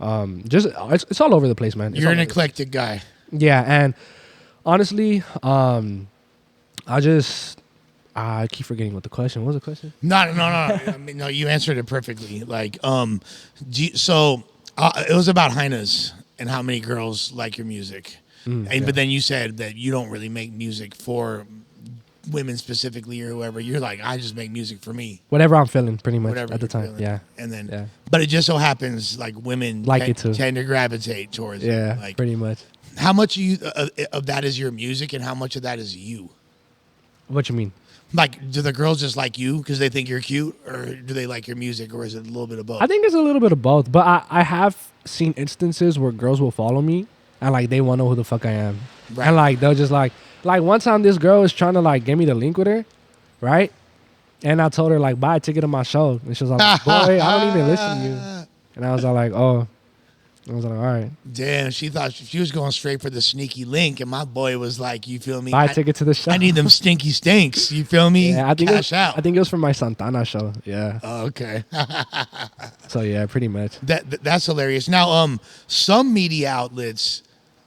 it's all over the place, man. You're an eclectic guy. Yeah, and honestly, I keep forgetting what the question was. The question? No. I mean, no, you answered it perfectly. Like, it was about hyenas and how many girls like your music. But then you said that you don't really make music for women specifically or whoever. You're like, I just make music for me. Whatever I'm feeling, pretty much Whatever at the you're time. feeling. Yeah. And then, Yeah. But it just so happens like women Like it too. tend to gravitate towards Yeah, it. Like, pretty much. how much of that is your music and how much of that is you? What you mean? Like, do the girls just like you because they think you're cute, or do they like your music, or is it a little bit of both? I think it's a little bit of both, but I have seen instances where girls will follow me and like they want to know who the fuck I am. Right. And like they'll just like one time this girl was trying to like get me to link with her, right? And I told her like buy a ticket to my show, and she was like, boy, I don't even listen to you. And I was all like, oh. I was like, all right. Damn, she thought she was going straight for the sneaky link, and my boy was like, you feel me? Buy a ticket to the show. I need them stinky stinks. You feel me? Yeah, I think Cash out. I think it was for my Santana show. Yeah. Oh, okay. So yeah, pretty much. That's hilarious. Now, some media outlets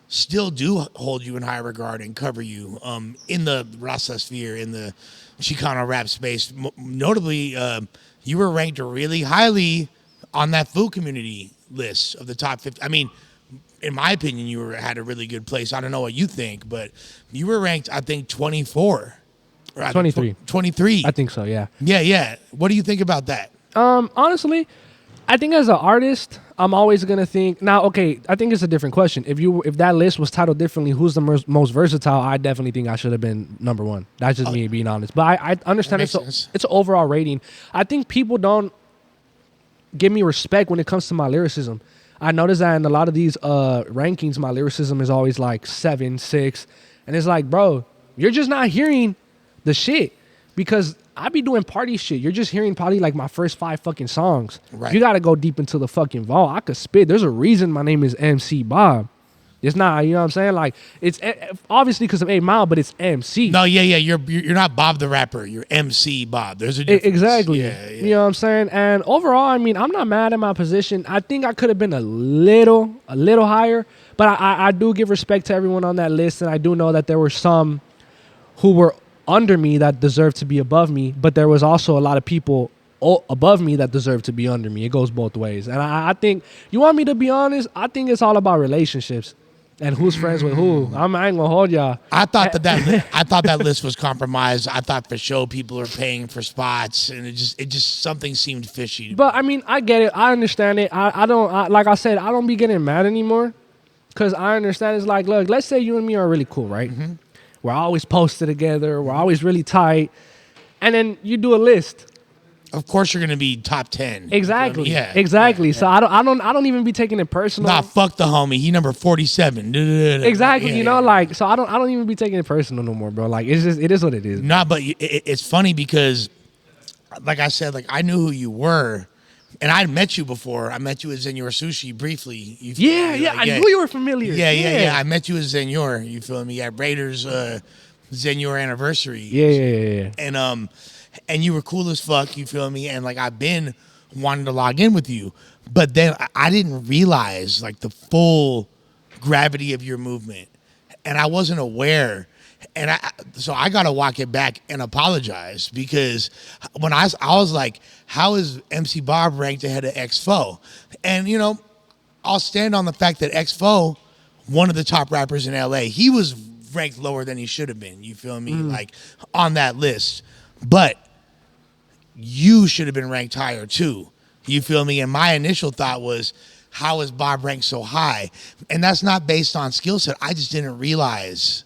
still do hold you in high regard and cover you in the Rasta sphere, in the Chicano rap space. Notably, you were ranked really highly on that food community list of the top 50. I mean, in my opinion, you had a really good place. I don't know what you think, but you were ranked, I think, 24. 23. 23. I think so, yeah. Yeah. What do you think about that? Honestly, I think as an artist, I'm always gonna think now. Okay, I think it's a different question. If that list was titled differently, who's the most versatile? I definitely think I should have been number one. That's just me being honest. But I understand That makes sense. it's an overall rating. I think people don't give me respect when it comes to my lyricism. I notice that in a lot of these rankings, my lyricism is always like 7, 6, and it's like, bro, you're just not hearing the shit because I be doing party shit. You're just hearing probably like my first 5 fucking songs. Right. You got to go deep into the fucking vault. I could spit. There's a reason my name is MC Bob. It's not, you know what I'm saying? Like, it's obviously because of 8 Mile, but it's MC. No, yeah. You're not Bob the rapper. You're MC Bob. There's a difference. Exactly. Yeah. You know what I'm saying? And overall, I mean, I'm not mad at my position. I think I could have been a little higher, but I do give respect to everyone on that list, and I do know that there were some who were under me that deserved to be above me, but there was also a lot of people above me that deserved to be under me. It goes both ways. And I think, you want me to be honest, I think it's all about relationships and who's friends with who. I ain't gonna hold y'all. I thought that list was compromised. I thought for sure people are paying for spots, and it just something seemed fishy. But I mean, I get it. I understand it. I don't like I said, I don't be getting mad anymore because I understand. It's like, look, let's say you and me are really cool, right? Mm-hmm. We're always posted together. We're always really tight. And then you do a list. Of course, you're gonna be top 10. Exactly. You know what I mean? Yeah. Exactly. Yeah. So I don't even be taking it personal. Nah, fuck the homie. He number 47. Exactly. Yeah, you know, yeah. like, so I don't even be taking it personal no more, bro. Like, it is what it is. Nah, but it's funny because, like I said, like I knew who you were, and I'd met you before. I met you at Senor Sushi briefly. You feel Yeah, me? yeah. Like, I knew you were familiar. Yeah. I met you at Senor. You feel me? At Raiders Senor anniversary. Yeah. And you were cool as fuck. You feel me? And like I've been wanting to log in with you, but then I didn't realize like the full gravity of your movement, and I wasn't aware. And so I got to walk it back and apologize because when I was like, how is MC Bob ranked ahead of X-Fo? And, you know, I'll stand on the fact that X-Fo, one of the top rappers in LA, he was ranked lower than he should have been. You feel me? Like on that list. But you should have been ranked higher too. You feel me? And my initial thought was, how is Bob ranked so high? And that's not based on skill set. I just didn't realize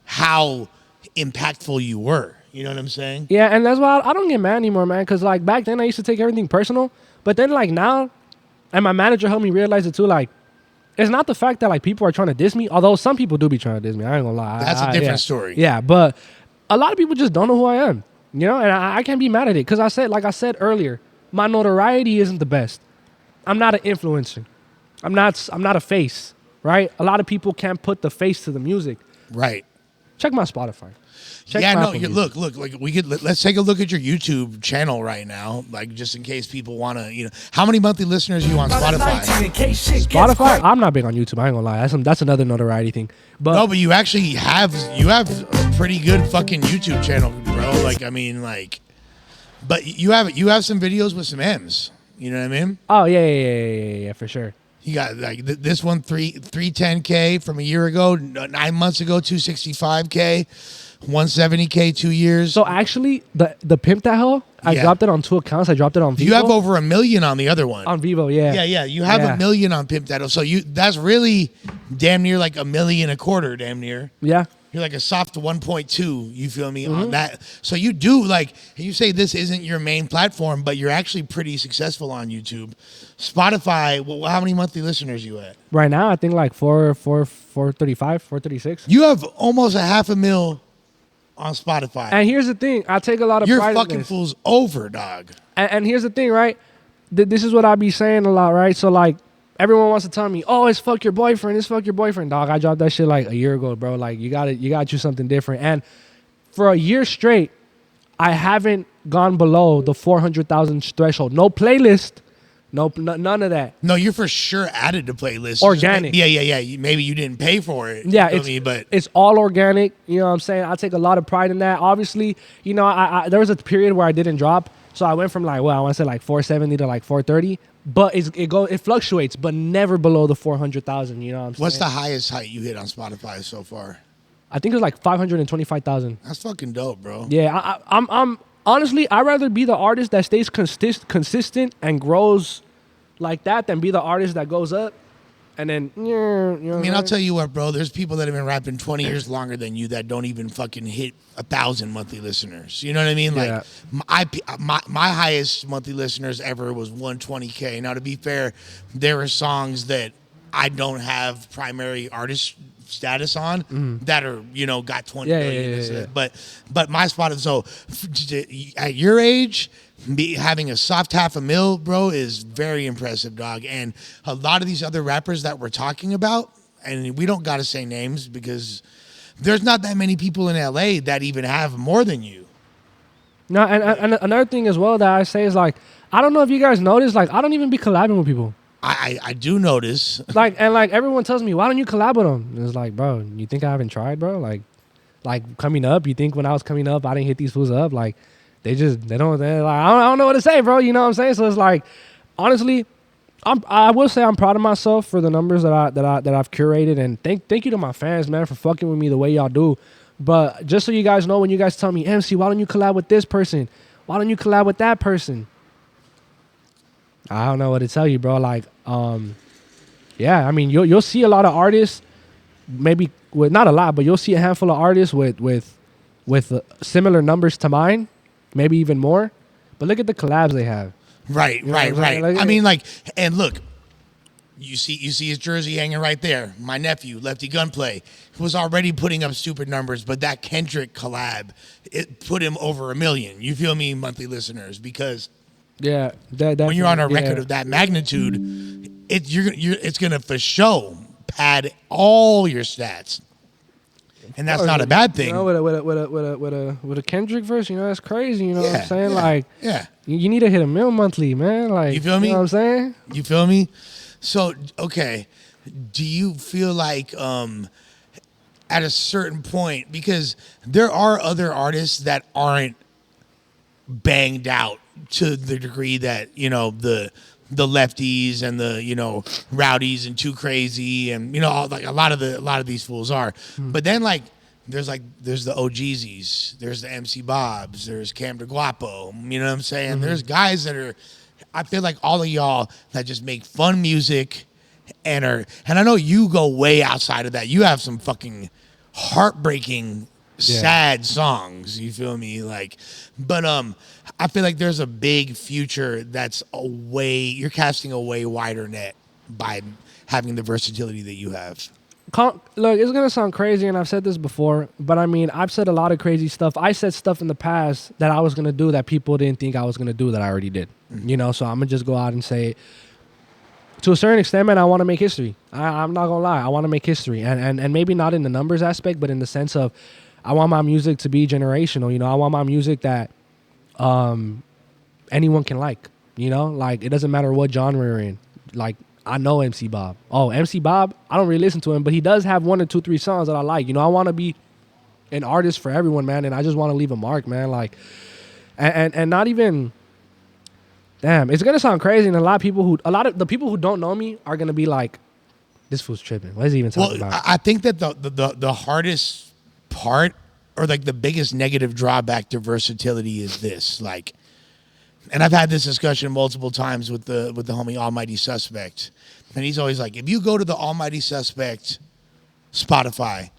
how impactful you were. You know what I'm saying? Yeah, and that's why I don't get mad anymore, man. Because like back then I used to take everything personal, but then like now, and my manager helped me realize it too. Like, it's not the fact that like people are trying to diss me, although some people do be trying to diss me. I ain't gonna lie. That's a different yeah. story. Yeah, but a lot of people just don't know who I am. You know, and I can't be mad at it because like I said earlier, my notoriety isn't the best. I'm not an influencer. I'm not a face, right? A lot of people can't put the face to the music. Right. Check my Spotify. Check Yeah, my no, Apple you, Music. look, like let's take a look at your YouTube channel right now, like just in case people want to, you know, how many monthly listeners are you on Spotify? Spotify, I'm not big on YouTube. I ain't gonna lie. That's another notoriety thing. But No, but you actually have a pretty good fucking YouTube channel, bro. Like, I mean, like, but you have some videos with some M's. You know what I mean? oh yeah, for sure. You got like this one 310K from a year ago, 9 months ago 265K, 170K 2 years. So actually, the Pimp That Hoe, I Yeah. dropped it on 2 accounts. I dropped it on Vivo. you have over 1 million on the other one. on Vivo, yeah. Yeah, you have Yeah. 1 million on Pimp That. So that's really damn near like 1 million a quarter, damn near. Yeah. You're like a soft 1.2, you feel me, Mm-hmm. on that. So you do like, you say this isn't your main platform, but you're actually pretty successful on YouTube. Spotify, well, how many monthly listeners you at? Right now, I think like 435, 436. You have almost 500,000 on Spotify. And here's the thing. I take a lot of You're pride in fucking this. fools over, dog. And here's the thing, right? This is what I be saying a lot, right? So like, everyone wants to tell me, oh, it's fuck your boyfriend. It's fuck your boyfriend, dog. I dropped that shit like a year ago, bro. Like, you got to do something different. And for a year straight, I haven't gone below the 400,000 threshold. No playlist. None of that. No, you're for sure added to playlists. Organic. Yeah. Maybe you didn't pay for it. Yeah, You feel me? But it's all organic. You know what I'm saying? I take a lot of pride in that. Obviously, you know, I there was a period where I didn't drop. So I went from like, well, I want to say like 470 to like 430. But it fluctuates, but never below the 400,000. You know what I'm saying? what's the highest height you hit on Spotify so far? I think it was like 525,000. That's fucking dope, bro. Yeah, I'm honestly, I'd rather be the artist that stays consistent and grows like that than be the artist that goes up and then, you know I mean, I'll tell you what, bro. There's people that have been rapping 20 years longer than you that don't even fucking hit 1,000 monthly listeners. You know what I mean? Yeah. Like, my highest monthly listeners ever was 120K. Now, to be fair, there are songs that I don't have primary artist status on that are, got 20 million. Yeah. But my spot is, so at your age, having a soft $500,000, bro, is very impressive, dog. And a lot of these other rappers that we're talking about, and we don't got to say names because there's not that many people in LA that even have more than you. No, and another thing as well that I say is, like, I don't know if you guys notice, like, I don't even be collabing with people. I do notice. Like everyone tells me, why don't you collab with them? And it's like, bro, you think I haven't tried, bro? Like coming up, you think when I was coming up, I didn't hit these fools up? Like, they're like, I don't know what to say, bro. You know what I'm saying? So it's like, honestly, I will say I'm proud of myself for the numbers that I've curated, and thank you to my fans, man, for fucking with me the way y'all do. But just so you guys know, when you guys tell me, MC, why don't you collab with this person? Why don't you collab with that person? I don't know what to tell you, bro. Like, yeah, I mean, you'll see a lot of artists, maybe with not a lot, but you'll see a handful of artists with similar numbers to mine, maybe even more. But look at the collabs they have. Right. Like, I mean, like, and look, you see his jersey hanging right there. My nephew, Lefty Gunplay, was already putting up stupid numbers, but that Kendrick collab, it put him over 1 million. You feel me, monthly listeners? Because yeah, when you're on a record of that magnitude, it's gonna for sure pad all your stats, and that's not a bad thing. You know, with a Kendrick verse, you know, that's crazy. You know what I'm saying? Like, you need to hit 1 million monthly, man. Like, you feel me? You know what I'm saying? You feel me? So, okay, do you feel like at a certain point, because there are other artists that aren't banged out to the degree that, the lefties and the, rowdies and Too Crazy and, like a lot of these fools are. But then, like, there's the OGZs, there's the MC Bobs, there's Cam DeGuapo, you know what I'm saying? There's guys that are, I feel like all of y'all that just make fun music and I know you go way outside of that. You have some fucking heartbreaking, sad songs, you feel me? Like, but I feel like there's a big future that's you're casting a way wider net by having the versatility that you have. Look, it's gonna sound crazy, and I've said this before, but I mean, I've said a lot of crazy stuff. I said stuff in the past that I was gonna do that people didn't think I was gonna do that I already did. You know, so I'm gonna just go out and say, to a certain extent, man, I want to make history. I'm not gonna lie, I want to make history, and maybe not in the numbers aspect, but in the sense of, I want my music to be generational. You know, I want my music that anyone can like. You know, like, it doesn't matter what genre you're in. Like, I know MC Bob. Oh, MC Bob, I don't really listen to him, but he does have 1 or 2, 3 songs that I like. You know, I want to be an artist for everyone, man, and I just want to leave a mark, man. Like, and not even, damn, it's gonna sound crazy, and a lot of the people who don't know me are gonna be like, this fool's tripping. What is he even talking about? I think that the hardest part, or like the biggest negative drawback to versatility, is this, like. And I've had this discussion multiple times with the homie Almighty Suspect. And he's always like, if you go to the Almighty Suspect Spotify,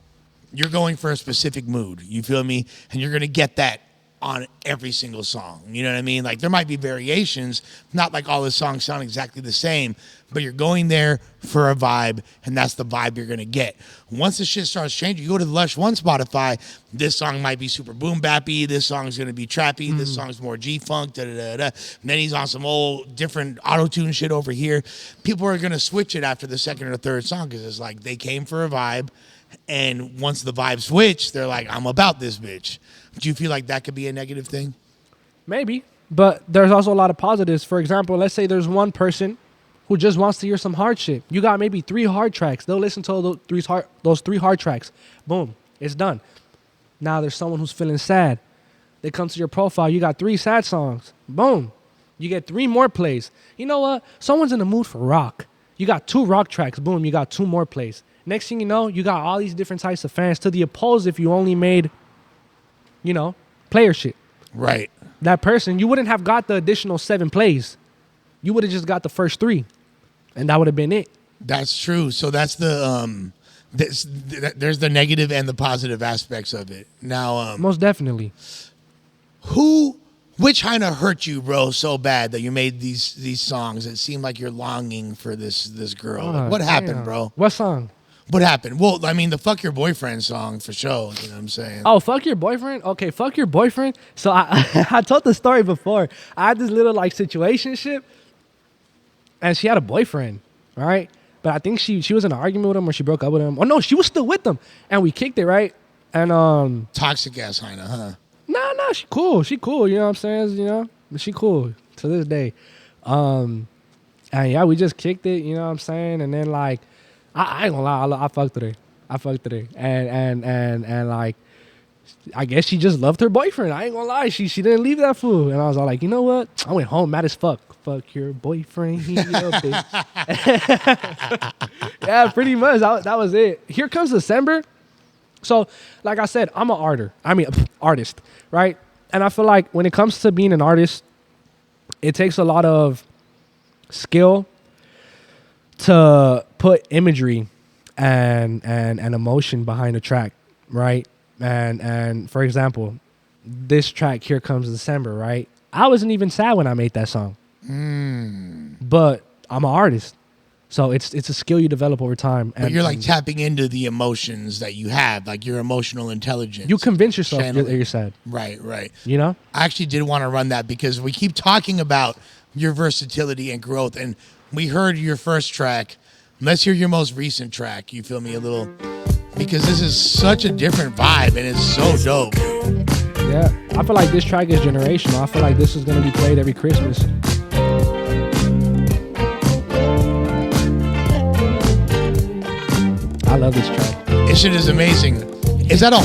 you're going for a specific mood. You feel me? And you're going to get that on every single song. You know what I mean? Like, there might be variations, not like all the songs sound exactly the same, but you're going there for a vibe, and that's the vibe you're going to get. Once the shit starts changing, you go to the Lush One Spotify, this song might be super boom bappy, this song's going to be trappy, this song's more G-funk, da-da-da-da. And then he's on some old different auto-tune shit over here. People are going to switch it after the second or third song because it's like they came for a vibe, and once the vibe switch, they're like, I'm about this bitch. Do you feel like that could be a negative thing? Maybe, but there's also a lot of positives. For example, let's say there's one person who just wants to hear some hard shit. You got maybe 3 hard tracks. They'll listen to those 3 hard tracks. Boom, it's done. Now there's someone who's feeling sad. They come to your profile. You got 3 sad songs. Boom, you get 3 more plays. You know what? Someone's in the mood for rock. You got 2 rock tracks. Boom, you got 2 more plays. Next thing you know, you got all these different types of fans. To the opposed, if you only made, you know, player shit. Right. That person, you wouldn't have got the additional 7 plays. you would have just got the first 3, and that would have been it. That's true. So that's the there's the negative and the positive aspects of it. Now, Most definitely. which kind of hurt you, bro, so bad that you made these songs? It seemed like you're longing for this girl. Like, what happened, Damn. bro? What song? What happened? Well, I mean, the "Fuck Your Boyfriend" song for sure. You know what I'm saying? Oh, fuck your boyfriend? Okay, fuck your boyfriend. So I told the story before. I had this little like situationship, and she had a boyfriend, right? But I think she was in an argument with him or she broke up with him. Oh no, she was still with him. And we kicked it, right? And Toxic ass Heina, huh? nah, she cool, you know what I'm saying? You know? But she cool to this day. And yeah, we just kicked it, you know what I'm saying? And then like I ain't gonna lie, I fucked with her. And like I guess she just loved her boyfriend. I ain't gonna lie. She didn't leave that fool. And I was all like, you know what? I went home mad as fuck. Fuck your boyfriend. He a bitch. Yeah, pretty much. That was it. Here comes December. So, like I said, I'm an artist, right? And I feel like when it comes to being an artist, it takes a lot of skill to put imagery and emotion behind a track, right? And for example, this track, Here Comes December, right? I wasn't even sad when I made that song. But I'm an artist. So it's a skill you develop over time. But you're like tapping into the emotions that you have, like your emotional intelligence. You convince yourself that you're sad. Right. You know? I actually did want to run that because we keep talking about your versatility and growth. And we heard your first track. Let's hear your most recent track. You feel me a little? Because this is such a different vibe and it's so dope. Yeah. I feel like this track is generational. I feel like this is going to be played every Christmas. I love this track. This shit is amazing. Is that all?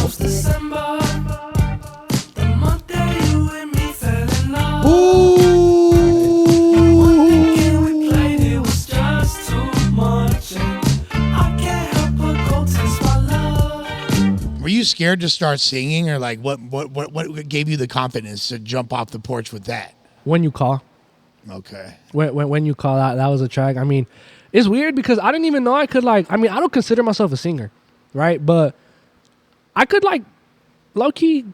Were you scared to start singing, or like what gave you the confidence to jump off the porch with that? When You Call. Okay. When You Call, that was a track. I mean, it's weird because I didn't even know I could I don't consider myself a singer, right? But I could low-key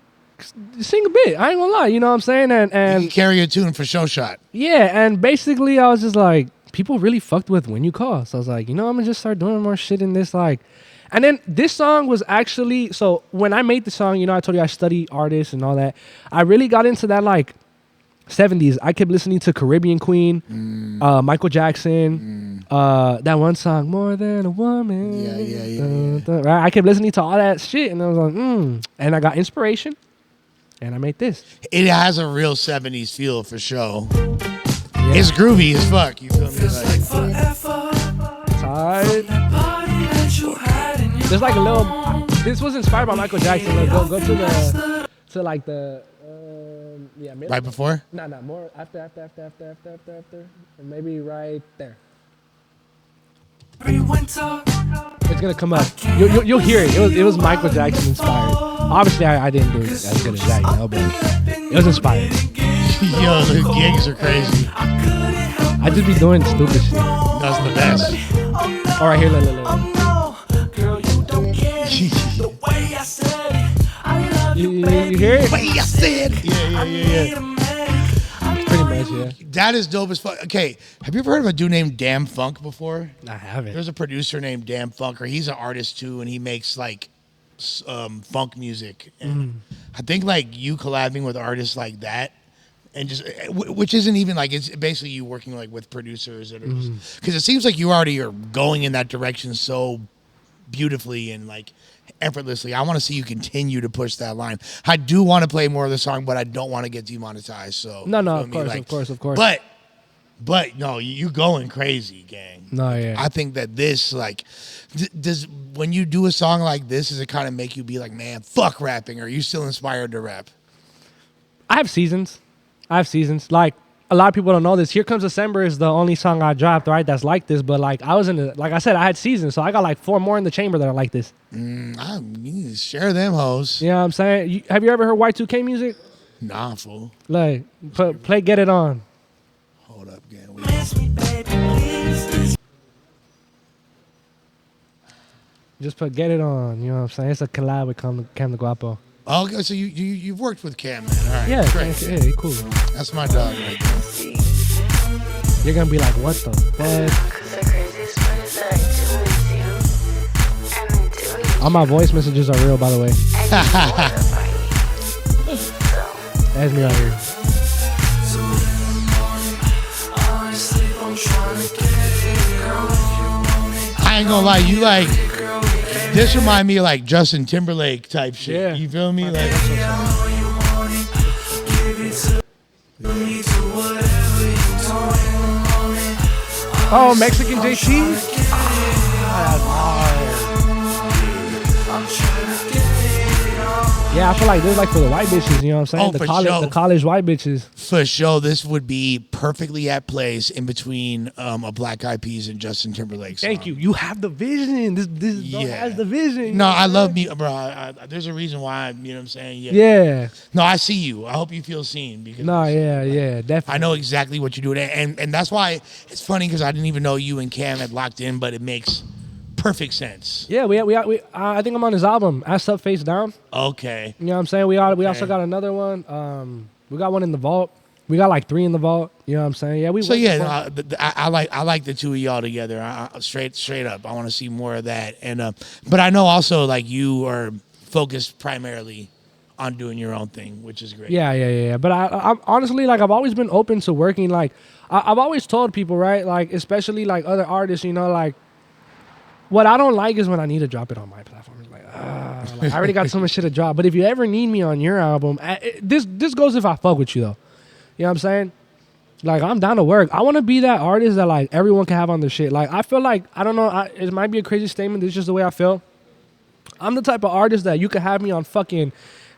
sing a bit. I ain't gonna lie, you know what I'm saying? And you can carry a tune for show shot. Yeah, and basically I was just like, people really fucked with When You Call. So I was like, you know, I'm gonna just start doing more shit in this And then this song was actually, so when I made the song, you know, I told you I study artists and all that. I really got into that 70s. I kept listening to Caribbean Queen, Michael Jackson, that one song, More Than a Woman. Yeah. Right? I kept listening to all that shit, and I was like, And I got inspiration, and I made this. It has a real 70s feel for sure. Yeah. It's groovy as fuck. You feel me? It's hard. There's a little. This was inspired by Michael Jackson. Go to the. Yeah, maybe. Right before? No, more after. Maybe right there. It's gonna come up. You'll hear it. It was Michael Jackson inspired. Obviously, I didn't do it as good as that, you know, but it was inspired. Yo, the gigs are crazy. I just be doing stupid shit. That's the best. All right, here, look. You hear it? Way I said. Yeah. Pretty much, yeah. That is dope as fuck. Okay, have you ever heard of a dude named Damn Funk before? I haven't. There's a producer named Damn Funk, or he's an artist too, and he makes funk music. And I think you collabing with artists like that, and just which isn't even it's basically you working with producers that are because it seems like you already are going in that direction so beautifully and effortlessly. I want to see you continue to push that line. I do want to play more of the song, but I don't want to get demonetized. So no, of course. But no, you going crazy, gang. No, yeah. I think that this does when you do a song like this, does it kind of make you be like, man, fuck rapping? Or are you still inspired to rap? I have seasons. A lot of people don't know this. Here Comes December is the only song I dropped, right? That's like this. But I was I said, I had seasons. So I got 4 more in the chamber that are like this. You need to share them hoes. You know what I'm saying? Have you ever heard Y2K music? Nah, fool. Play Get It On. Hold Hold up, again. Just put Get It On. You know what I'm saying? It's a collab with Cam the Guapo. Okay, so you've worked with Cam, man. All right, Yeah, great. yeah, he cool. That's my dog right there. You're gonna be like, what the fuck? All my voice messages are real, by the way. That's me right here. I ain't gonna lie, you like this remind me of like Justin Timberlake type shit. Yeah. You feel me? Like Oh, Mexican JT? Yeah, I feel like this is like for the white bitches, you know what I'm saying? Oh, the for college, sure. the college white bitches. for sure, this would be perfectly at place in between a Black Eyed Peas and Justin Timberlake song. Thank you. You have the vision. This dog has the vision. you No, know what I I'm love saying? me, bro. There's a reason why. You know what I'm saying? Yeah. No, I see you. I hope you feel seen because No, yeah, definitely. I know exactly what you're doing, and that's why it's funny because I didn't even know you and Cam had locked in, but it makes perfect sense. Yeah, I think I'm on his album, Ass Up, Face Down. Okay. You know what I'm saying? We also got another one. We got one in the vault. We got like 3 in the vault. You know what I'm saying? Yeah, So yeah, I like the two of y'all together. Straight up, I want to see more of that. And but I know also like you are focused primarily on doing your own thing, which is great. Yeah. But I'm honestly like I've always been open to working. Like I've always told people, right? Like especially like other artists, you know, like what I don't like is when I need to drop it on my platform. It's like, I already got so much shit to drop. But if you ever need me on your album, this goes if I fuck with you though. You know what I'm saying? Like I'm down to work. I want to be that artist that like everyone can have on their shit. Like I feel like I don't know. It might be a crazy statement. This is just the way I feel. I'm the type of artist that you could have me on fucking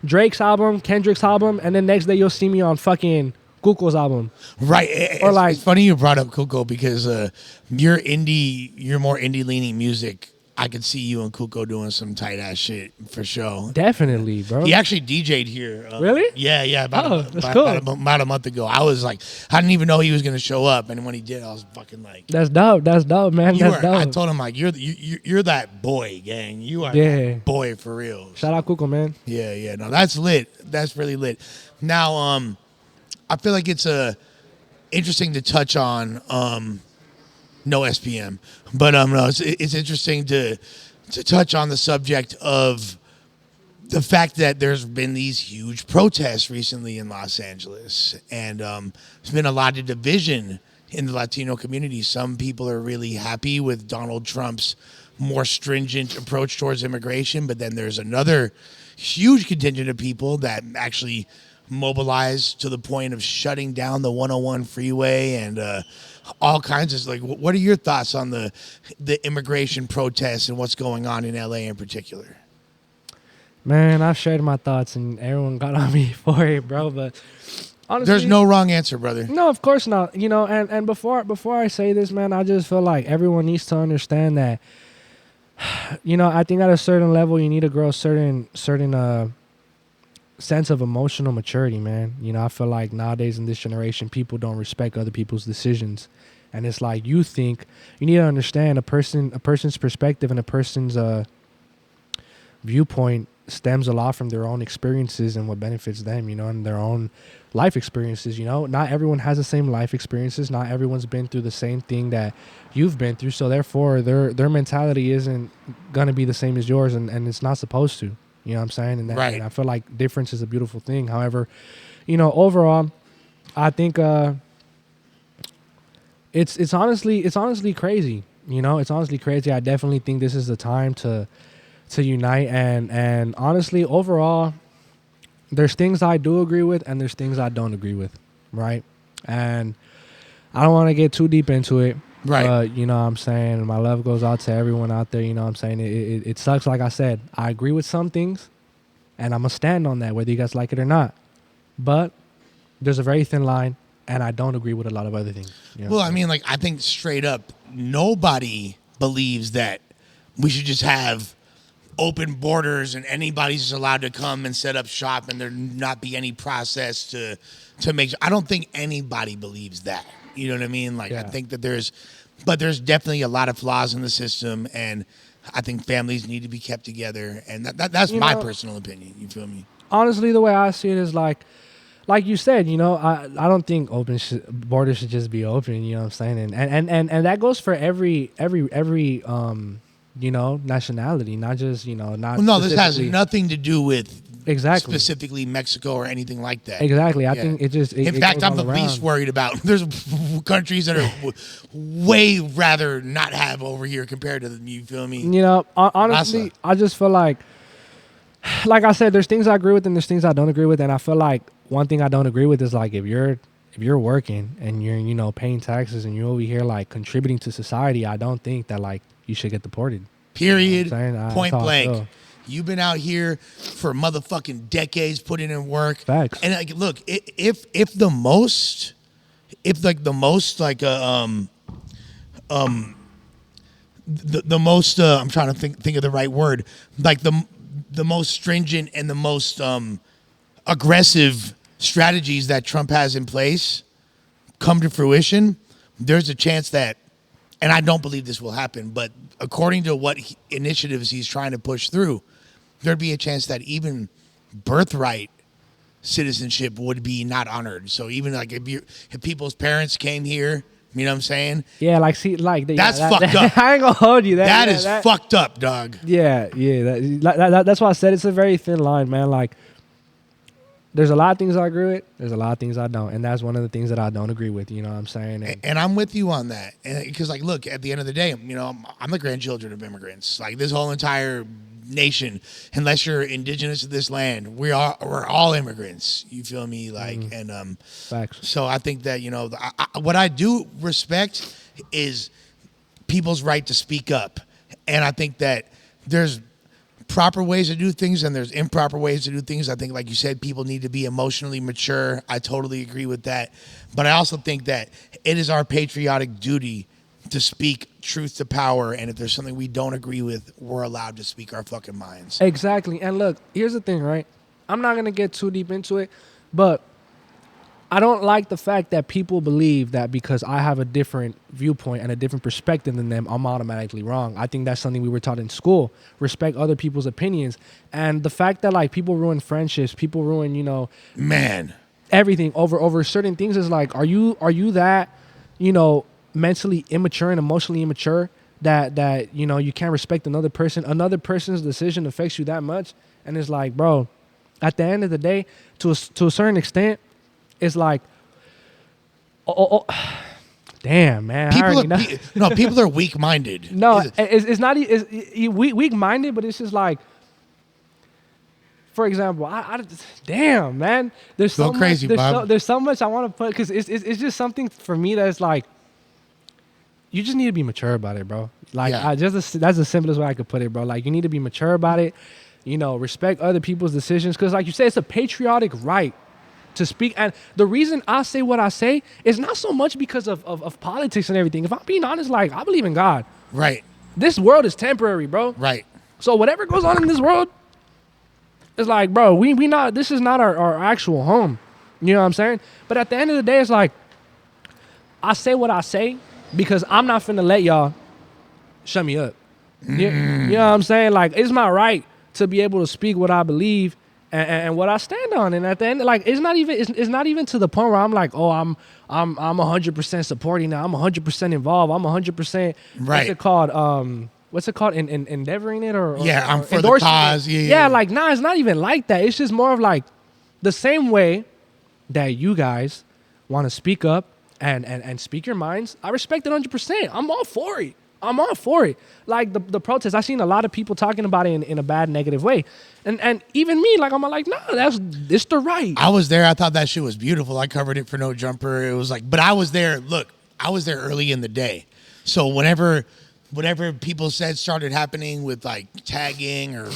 Drake's album, Kendrick's album, and then next day you'll see me on fucking Kuko's album. Right. It's funny you brought up Kuko because you're more indie leaning music. I could see you and Kuko doing some tight ass shit for sure. Definitely, bro. He actually DJ'd here. Really? Yeah. That's About a month ago. I was like, I didn't even know he was gonna show up, and when he did, I was fucking like, That's dope, man. That's dope. I told him like, you're that boy, gang. You are that boy for real. Shout out Kuko, man. Yeah. No, that's lit. That's really lit. Now, I feel like it's interesting to touch on. No SPM, but no, it's interesting to touch on the subject of the fact that there's been these huge protests recently in Los Angeles, and there's been a lot of division in the Latino community. Some people are really happy with Donald Trump's more stringent approach towards immigration, but then there's another huge contingent of people that actually mobilized to the point of shutting down the 101 freeway and all kinds of like. What are your thoughts on the immigration protests and what's going on in LA in particular? Man, I've shared my thoughts and everyone got on me for it, bro. But honestly, there's no wrong answer, brother. No, of course not. You know, and before I say this, man, I just feel like everyone needs to understand that. You know, I think at a certain level, you need to grow a certain sense of emotional maturity, man. You know, I feel like nowadays in this generation, people don't respect other people's decisions, and it's like you need to understand a person's perspective and a person's viewpoint stems a lot from their own experiences and what benefits them, you know, and their own life experiences. You know, not everyone has the same life experiences. Not everyone's been through the same thing that you've been through. So therefore, their mentality isn't gonna be the same as yours, and it's not supposed to. You know what I'm saying? And, right. And I feel like difference is a beautiful thing. However, you know, overall, I think it's honestly crazy. You know, it's honestly crazy. I definitely think this is the time to unite. And honestly, overall, there's things I do agree with and there's things I don't agree with, right? And I don't want to get too deep into it. Right. But, you know what I'm saying? My love goes out to everyone out there. You know what I'm saying? It sucks. Like I said, I agree with some things and I'm going to stand on that, whether you guys like it or not. But there's a very thin line and I don't agree with a lot of other things. You know well, I mean, like, I think straight up, nobody believes that we should just have open borders and anybody's just allowed to come and set up shop and there not be any process to make sure. I don't think anybody believes that. You know what I mean? Like, I Yeah. think that there's definitely a lot of flaws in the system, and I think families need to be kept together, and that's You my know- personal opinion. You feel me? Honestly, the way I see it is like you said, I don't think borders should just be open. You know what I'm saying? And that goes for every nationality, not just not. Well, no, this has specifically- nothing to do with exactly specifically Mexico or anything like that. exactly. I Yeah. think it just. In fact, I'm the least worried about. There's countries that are way rather not have over here compared to them. You feel me? Honestly, Massa. I just feel like I said, there's things I agree with and there's things I don't agree with, and I feel like one thing I don't agree with is like if you're working and you're paying taxes and you're over here like contributing to society, I don't think that like you should get deported. Period. You know what I'm saying? Point That's how I blank. feel. You've been out here for motherfucking decades putting in work. Facts. And like, look, if the most I'm trying to think of the right word, like the most stringent and the most aggressive strategies that Trump has in place come to fruition, there's a chance that, and I don't believe this will happen, but according to what initiatives he's trying to push through, there'd be a chance that even birthright citizenship would be not honored. So even like if people's parents came here, you know what I'm saying? Yeah, like see, like That's fucked up. I ain't gonna hold you. That is fucked up, dog. Yeah. That's why I said it's a very thin line, man. Like, there's a lot of things I agree with. There's a lot of things I don't, and that's one of the things that I don't agree with. You know what I'm saying? And I'm with you on that. And because like, look, at the end of the day, I'm the grandchildren of immigrants. Like this whole entire nation, unless you're indigenous to this land, we're all immigrants. You feel me? Like, and Facts. so I think that what I do respect is people's right to speak up, and I think that there's proper ways to do things and there's improper ways to do things. I think, like you said, people need to be emotionally mature. I totally agree with that. But I also think that it is our patriotic duty to speak truth to power. And if there's something we don't agree with, we're allowed to speak our fucking minds. Exactly. And look, here's the thing, right? I'm not going to get too deep into it, but I don't like the fact that people believe that because I have a different viewpoint and a different perspective than them, I'm automatically wrong. I think that's something we were taught in school. Respect other people's opinions. And the fact that like people ruin friendships, people ruin, Man. everything over certain things is like, are you that, mentally immature and emotionally immature that you can't respect another person? Another person's decision affects you that much. And it's like, bro, at the end of the day, to a certain extent, it's like, damn, man. People are weak-minded. No, it's not. Weak-minded, but it's just like, for example, damn, man. There's so Go crazy, much, Bob. there's so much I want to put because it's just something for me that's like, you just need to be mature about it, bro. Like, Yeah. that's the simplest way I could put it, bro. Like, you need to be mature about it. Respect other people's decisions because, like you said, it's a patriotic right to speak. And the reason I say what I say is not so much because of politics and everything. If I'm being honest, like, I believe in God. Right. This world is temporary, bro. Right. So whatever goes on in this world, it's like, bro, this is not our actual home. You know what I'm saying? But at the end of the day, it's like, I say what I say because I'm not finna let y'all shut me up. You know what I'm saying? Like, it's my right to be able to speak what I believe and what I stand on. And at the end, like, it's not even to the point where I'm like, oh, I'm 100% supporting now. I'm 100% involved. I'm 100%. Right. What's it called? In endeavoring it or I'm for the endorsing cause. it? Yeah. Like, nah, it's not even like that. It's just more of like the same way that you guys want to speak up and speak your minds. I respect it 100%. I'm all for it. Like the protest, I've seen a lot of people talking about it in a bad, negative way. And even me, like, I'm like, nah, it's the right. I was there. I thought that shit was beautiful. I covered it for No Jumper. It was like, but I was there. Look, I was there early in the day. So whatever people said started happening with like tagging or,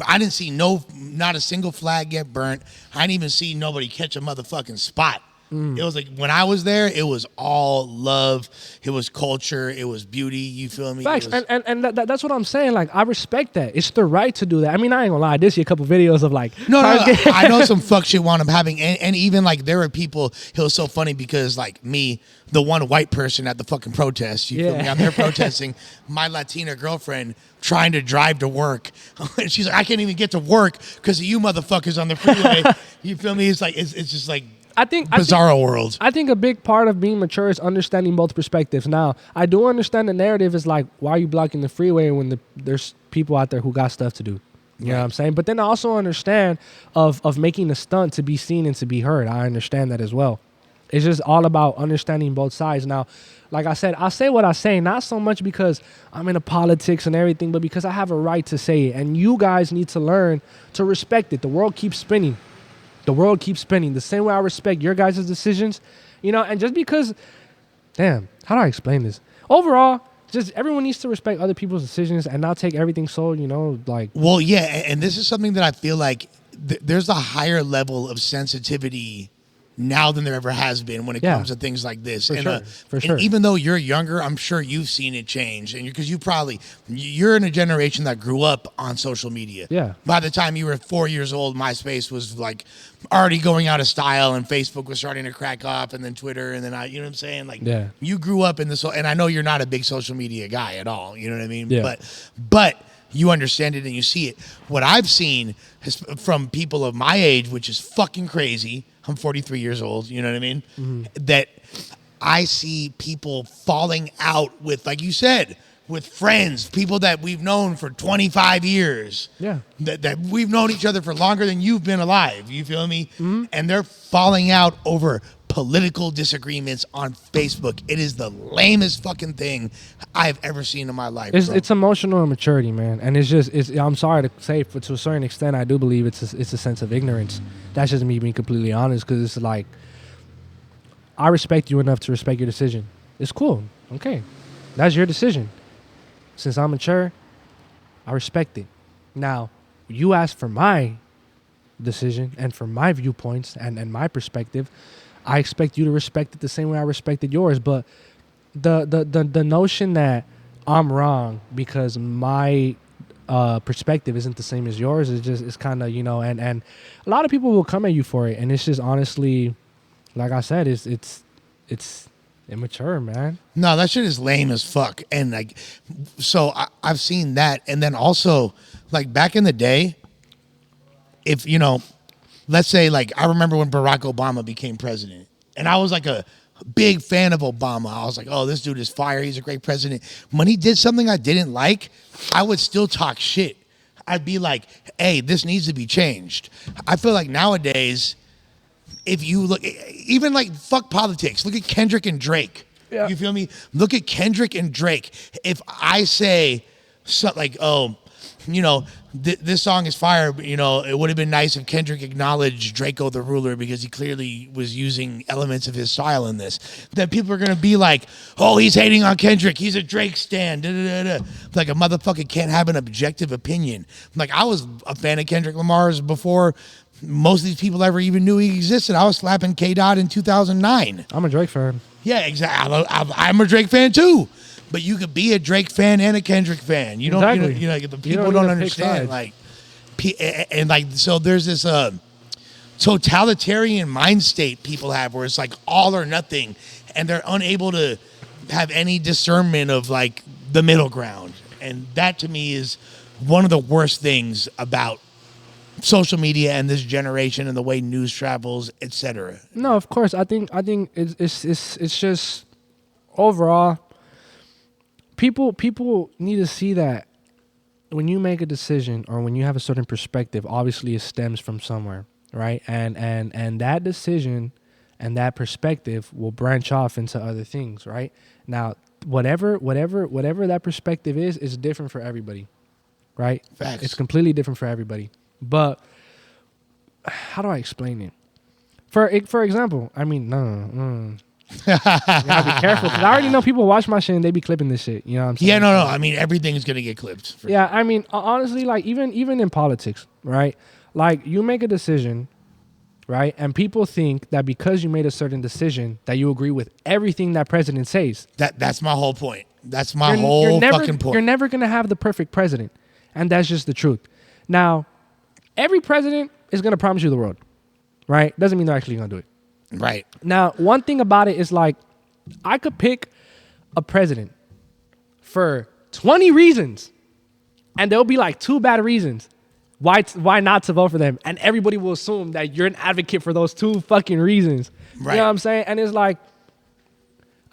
I didn't see not a single flag get burnt. I didn't even see nobody catch a motherfucking spot. It was like when I was there, it was all love. It was culture. It was beauty. You feel me? Facts, It was- and that's what I'm saying. Like, I respect that. It's the right to do that. I mean, I ain't gonna lie. I did see a couple videos of like, No, cars get- I know some fuck shit wound up having, and even like there were people. It was so funny because like me, the one white person at the fucking protest. You feel Yeah. me? I'm there protesting. My Latina girlfriend trying to drive to work, and she's like, I can't even get to work because of you motherfuckers on the freeway. You feel me? It's like it's just like I think bizarro world. I think a big part of being mature is understanding both perspectives. Now, I do understand the narrative is like, why are you blocking the freeway when there's people out there who got stuff to do? You know what I'm saying? But then I also understand of making a stunt to be seen and to be heard. I understand that as well. It's just all about understanding both sides. Now, like I said, I say what I say, not so much because I'm into politics and everything, but because I have a right to say it. And you guys need to learn to respect it. The world keeps spinning. The world keeps spinning. The same way I respect your guys' decisions, you know, and just because, damn, how do I explain this? Overall, just everyone needs to respect other people's decisions and not take everything so, you know, like. Well, yeah, and this is something that I feel like there's a higher level of sensitivity now than there ever has been when it Yeah. comes to things like this. For and, sure, for sure. And even though you're younger, I'm sure you've seen it change, and because you're in a generation that grew up on social media. Yeah. By the time you were 4 years old, MySpace was like already going out of style, and Facebook was starting to crack up, and then Twitter, and then you know what I'm saying? Like, Yeah. you grew up in this, and I know you're not a big social media guy at all. You know what I mean? Yeah. But you understand it and you see it. What I've seen is from people of my age, which is fucking crazy. I'm 43 years old. You know what I mean? That I see people falling out with, like you said, with friends, people that we've known for 25 years. Yeah. That we've known each other for longer than you've been alive. You feel me? And they're falling out over political disagreements on Facebook. It is the lamest fucking thing I've ever seen in my life. bro. It's emotional immaturity, man, and I'm sorry to say, but to a certain extent, I do believe it's a sense of ignorance. That's just me being completely honest, because it's like, I respect you enough to respect your decision. It's cool, okay, that's your decision. Since I'm mature, I respect it. Now, you asked for my decision and for my viewpoints and my perspective. I expect you to respect it the same way I respected yours, but the notion that I'm wrong because my perspective isn't the same as yours is just, it's kind of, you know, and a lot of people will come at you for it, and it's just honestly, like I said, it's immature, man. No, that shit is lame as fuck. And like, so I've seen that. And then also, like back in the day, if, you know, let's say like, I remember when Barack Obama became president, and I was like a big fan of Obama. I was like, oh, this dude is fire. He's a great president. When he did something I didn't like, I would still talk shit. I'd be like, hey, this needs to be changed. I feel like nowadays, if you look, even like fuck politics, look at Kendrick and Drake. Yeah. You feel me? Look at Kendrick and Drake. If I say something like, oh, you know, this song is fire, but, you know, it would have been nice if Kendrick acknowledged Draco the Ruler because he clearly was using elements of his style in this. Then people are going to be like, oh, he's hating on Kendrick. He's a Drake stan. Da, da, da, da. Like a motherfucker can't have an objective opinion. Like I was a fan of Kendrick Lamar's before most of these people ever even knew he existed. I was slapping K-Dot in 2009. I'm a Drake fan. Yeah, exactly. I'm a Drake fan too. But you could be a Drake fan and a Kendrick fan. You don't, Exactly. you know, like, the You people don't don't need to pick understand. sides. Like, and like, so there's this totalitarian mind state people have where it's like all or nothing, and they're unable to have any discernment of like the middle ground. And that to me is one of the worst things about social media and this generation and the way news travels, etc. No, of course. I think it's just overall, people need to see that when you make a decision or when you have a certain perspective, obviously it stems from somewhere, right? And that decision and that perspective will branch off into other things, right? Now, whatever that perspective is different for everybody, right? Facts. It's completely different for everybody. But how do I explain it? For example, I mean, you gotta be careful because I already know people watch my shit and they be clipping this shit. You know what I'm saying? Yeah, no. I mean, everything's gonna get clipped. Yeah, I mean, honestly, like even in politics, right? Like you make a decision right? And people think that because you made a certain decision that you agree with everything that president says. That's my whole point. That's my whole fucking point. You're never going to have the perfect president. And that's just the truth. Now, every president is going to promise you the world, right? Doesn't mean they're actually going to do it. Right. Now, one thing about it is like, I could pick a president for 20 reasons, and there'll be like 2 bad reasons why not to vote for them, and everybody will assume that you're an advocate for those 2 fucking reasons. Right. You know what I'm saying? And it's like,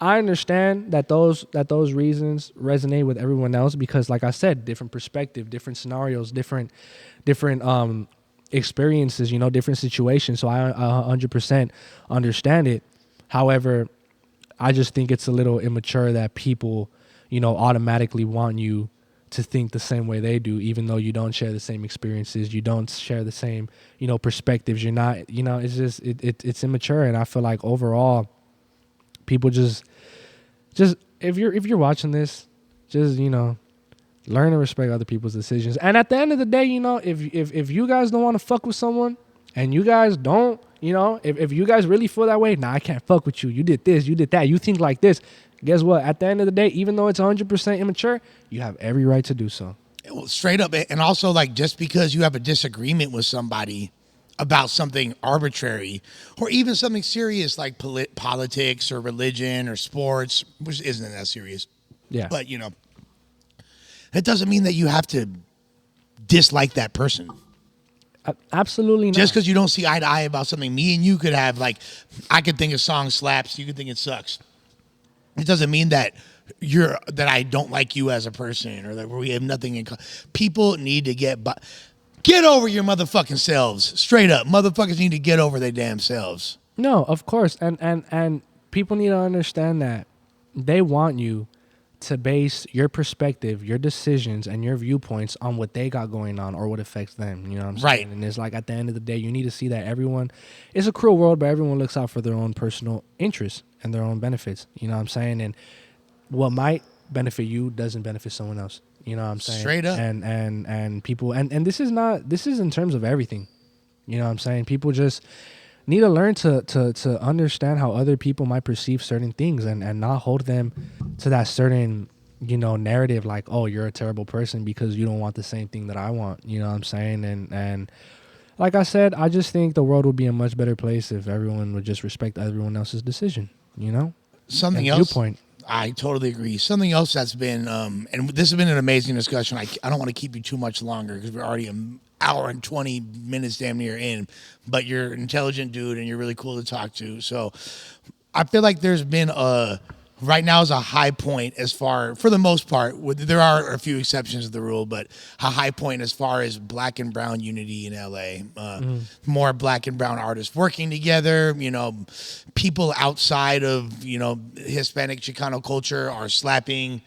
I understand that those reasons resonate with everyone else because, like I said, different perspective, different scenarios, different experiences, you know, different situations. So I 100% understand it. However, I just think it's a little immature that people, you know, automatically want you to think the same way they do, even though you don't share the same experiences, you don't share the same, you know, perspectives. You're not, you know, it's just it's immature, and I feel like overall, people just if you're watching this, just, you know, learn to respect other people's decisions. And at the end of the day, you know, if you guys don't want to fuck with someone, and you guys don't, you know, if you guys really feel that way, nah, I can't fuck with you. You did this, you did that, you think like this. Guess what? At the end of the day, even though it's 100% immature, you have every right to do so. Well, straight up. And also, like, just because you have a disagreement with somebody about something arbitrary or even something serious like politics or religion or sports, which isn't that serious. Yeah. But, you know, that doesn't mean that you have to dislike that person. Absolutely not. Just because you don't see eye to eye about something, me and you could have, like, I could think a song slaps, you could think it sucks. It doesn't mean that I don't like you as a person or that we have nothing in common. People need to get over your motherfucking selves. Straight up. Motherfuckers need to get over their damn selves. No, of course. And people need to understand that they want you to base your perspective, your decisions, and your viewpoints on what they got going on or what affects them. You know what I'm saying? Right. And it's like, at the end of the day, you need to see that everyone, it's a cruel world, but everyone looks out for their own personal interests and their own benefits. You know what I'm saying? And what might benefit you doesn't benefit someone else. You know what I'm saying? Straight up. And people, and this is in terms of everything. You know what I'm saying? People just need to learn to understand how other people might perceive certain things and not hold them to that certain, you know, narrative like, oh, you're a terrible person because you don't want the same thing that I want. You know what I'm saying? And like I said, I just think the world would be a much better place if everyone would just respect everyone else's decision, you know? Something and else. Viewpoint. I totally agree. Something else that's been, and this has been an amazing discussion. I don't want to keep you too much longer because we're already an hour and 20 minutes damn near in, but you're an intelligent dude and you're really cool to talk to. So I feel like there's been right now is a high point for the most part, there are a few exceptions to the rule, but a high point as far as black and brown unity in LA. More black and brown artists working together, you know, people outside of, you know, Hispanic Chicano culture are slapping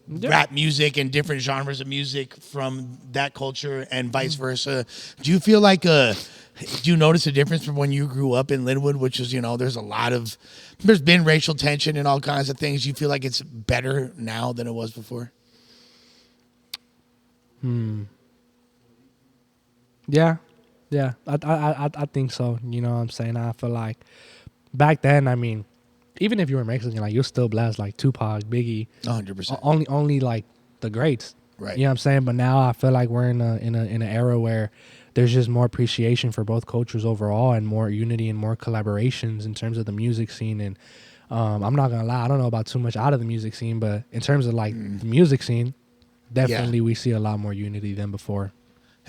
rap music and different genres of music from that culture and vice versa. Do you feel like do you notice a difference from when you grew up in Lynwood, which is, you know, there's been racial tension and all kinds of things. You feel like it's better now than it was before? Yeah. I think so. You know what I'm saying? I feel like back then, I mean, even if you were Mexican, like, you'll still blast like Tupac, Biggie, 100%. Only like the greats, right? You know what I'm saying? But now I feel like we're in an era where there's just more appreciation for both cultures overall, and more unity and more collaborations in terms of the music scene. And I'm not gonna lie, I don't know about too much out of the music scene, but in terms of like the music scene, definitely we see a lot more unity than before.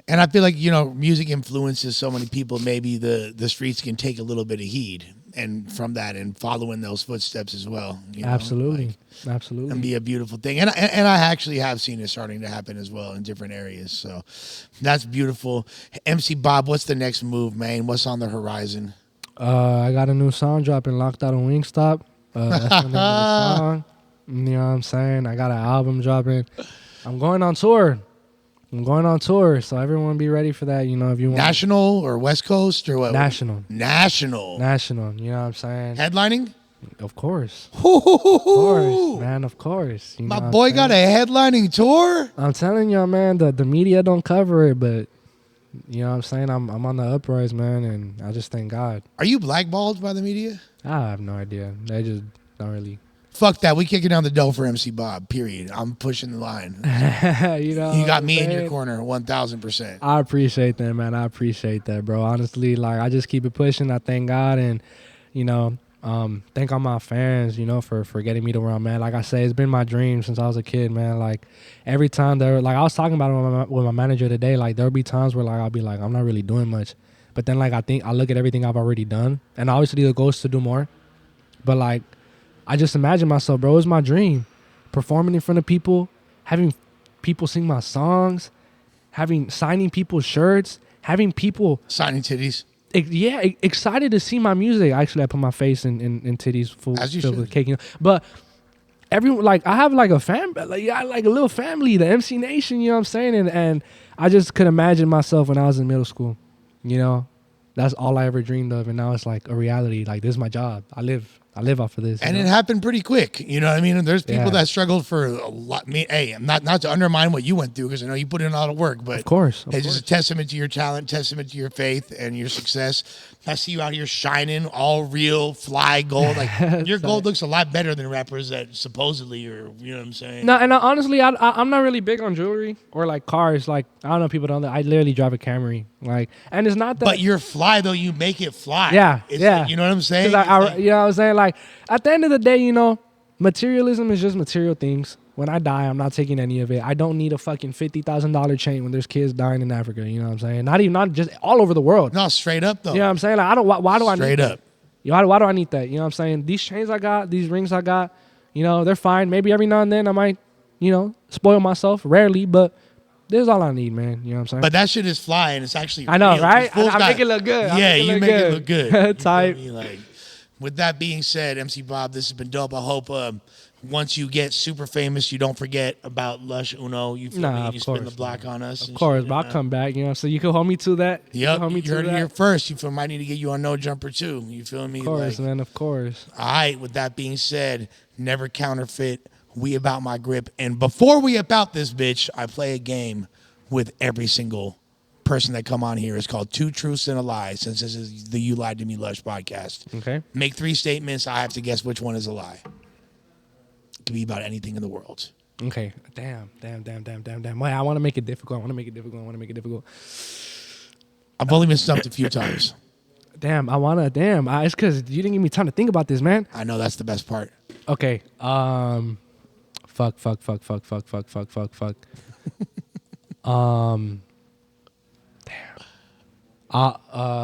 And I feel like, you know, music influences so many people. Maybe the streets can take a little bit of heed and from that and follow in those footsteps as well. You know? Absolutely. And be a beautiful thing. And I actually have seen it starting to happen as well in different areas. So that's beautiful. MC Bob, what's the next move, man? What's on the horizon? I got a new song dropping, Locked Out on Wingstop. That's the name of the song. You know what I'm saying? I got an album dropping. I'm going on tour, so everyone be ready for that. You know, if you want national or West Coast or what? National. You know what I'm saying? Headlining? Of course. Of course, man. Of course. You know My boy got a headlining tour? I'm telling y'all, man, the media don't cover it, but You know what I'm saying? I'm on the uprise, man, and I just thank God. Are you blackballed by the media? I have no idea. They just don't really. Fuck that. We kicking down the dough for MC Bob, period. I'm pushing the line. You know, You got what me I'm in your saying? corner 1,000%. I appreciate that, man. I appreciate that, bro. Honestly, like I just keep it pushing. I thank God, and you know, thank all my fans, you know, for getting me to where I'm at. Like I say, it's been my dream since I was a kid, man. Like every time there, like I was talking about it with my manager today. Like there'll be times where like I'll be like, I'm not really doing much, but then like I look at everything I've already done, and obviously the goal is to do more. But like, I just imagine myself, bro. It's my dream, performing in front of people, having people sing my songs, signing people's shirts, having people Signing titties. excited to see my music. Actually, I put my face in titties full As you filled should. with cake. You know? But everyone, like, I have like a like a little family, the MC Nation. You know what I'm saying? And I just could imagine myself when I was in middle school. You know, that's all I ever dreamed of, and now it's like a reality. Like this is my job. I live off of this. And you it know? happened pretty quick. You know what I mean? And there's people Yeah. that struggled for a lot. Hey, not to undermine what you went through, because I know you put in a lot of work, but Of course. it's just a testament to your talent, testament to your faith and your success. I see you out here shining, all real, fly gold. Like your gold looks a lot better than rappers that supposedly are. You know what I'm saying? No, and honestly, I'm not really big on jewelry or like cars. Like I don't know, people don't. I literally drive a Camry. Like, and it's not that. But you're fly though. You make it fly. Yeah, It's yeah. like, you know what I'm saying? 'Cause It's like- you know what I'm saying? Like, at the end of the day, you know, materialism is just material things. When I die, I'm not taking any of it. I don't need a fucking $50,000 chain when there's kids dying in Africa. You know what I'm saying? Not just all over the world. no, straight up though. You know what I'm saying? Like, I don't. Why do I need Straight that? up. Why do I need that? You know what I'm saying? These chains I got, these rings I got, you know, they're fine. Maybe every now and then I might, you know, spoil myself. Rarely, but this is all I need, man. You know what I'm saying? But that shit is fly, and it's actually. I know, real. right? These fools I make it look good. I Yeah, make it you look make it good. look good. You feel Type. me? Like, with that being said, MC Bob, this has been dope. I hope once you get super famous, you don't forget about Lush Uno. You feel me? Nah, And you of spin course, the block on us. Of course, but I'll come back. You know, so you can hold me to that. You Yep, can hold me you to heard it that. here first. You feel me? I need to get you on No Jumper too. You feel me? Of course, Like, man. Of course. all right, with that being said, never counterfeit. We about my grip. And before we about this bitch, I play a game with every single person that come on here. It's called Two Truths and a Lie, since this is the You Lied to Me Lush podcast. Okay. Make 3 statements. I have to guess which one is a lie. It could be about anything in the world. Okay. Damn. Wait, I want to make it difficult. I've only been stumped a few times. Damn. It's because you didn't give me time to think about this, man. I know that's the best part. Okay. Fuck. Damn. I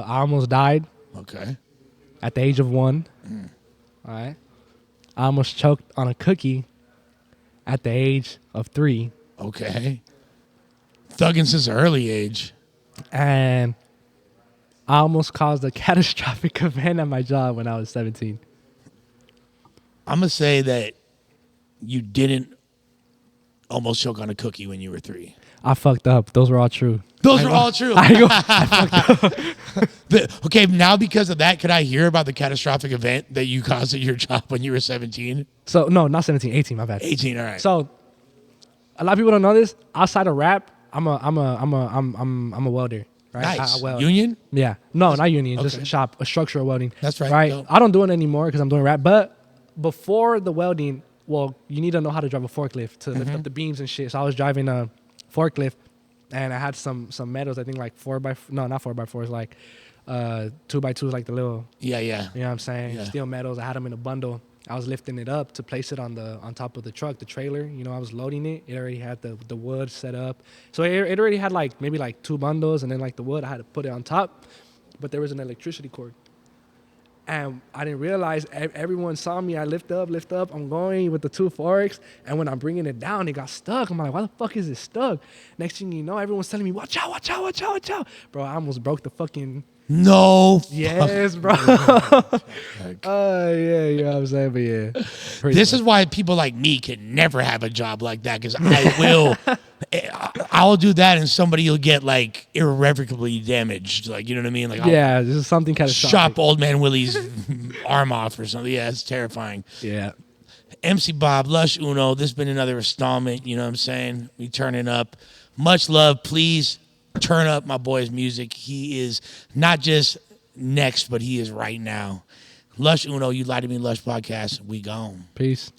almost died Okay. at the age of 1. All right. I almost choked on a cookie at the age of 3. Okay. Thugging since an early age. And I almost caused a catastrophic event at my job when I was 17. I'm going to say that you didn't almost choke on a cookie when you were 3. I fucked up. Those were all true. Those are all true. Okay, now because of that, could I hear about the catastrophic event that you caused at your job when you were 17? So no, not 17, 18, my bad. 18, all right. So a lot of people don't know this. Outside of rap, I'm a welder. Right? Nice. I weld. Union? Yeah. No, not union. Okay. Just a shop, a structural welding. That's right. Right. Dope. I don't do it anymore because I'm doing rap. But before the welding, well, you need to know how to drive a forklift to lift up the beams and shit. So I was driving a forklift, and I had some metals. I think like 4x4s, like 2x2s, like the little. Yeah. You know what I'm saying? Yeah. Steel metals. I had them in a bundle. I was lifting it up to place it on top of the truck, the trailer. You know, I was loading it. It already had the wood set up. So it already had like maybe like 2 bundles, and then like the wood, I had to put it on top. But there was an electricity cord. And I didn't realize everyone saw me. I lift up. I'm going with the 2 forks. And when I'm bringing it down, it got stuck. I'm like, why the fuck is it stuck? Next thing you know, everyone's telling me, watch out. Bro, I almost broke the fucking... No. Yes, bro. Yeah, you know what I'm saying? But yeah. This is why people like me can never have a job like that, because I'll do that and somebody will get like irrevocably damaged. Like, you know what I mean? Like, I'll Yeah, this is something catastrophic. chop old man Willie's arm off or something. Yeah, it's terrifying. Yeah. MC Bob, Lush Uno, this has been another installment. You know what I'm saying? We turning up. Much love. Please turn up my boy's music. He is not just next, but he is right now. Lush Uno, You Lie to Me Lush podcast. We gone. Peace.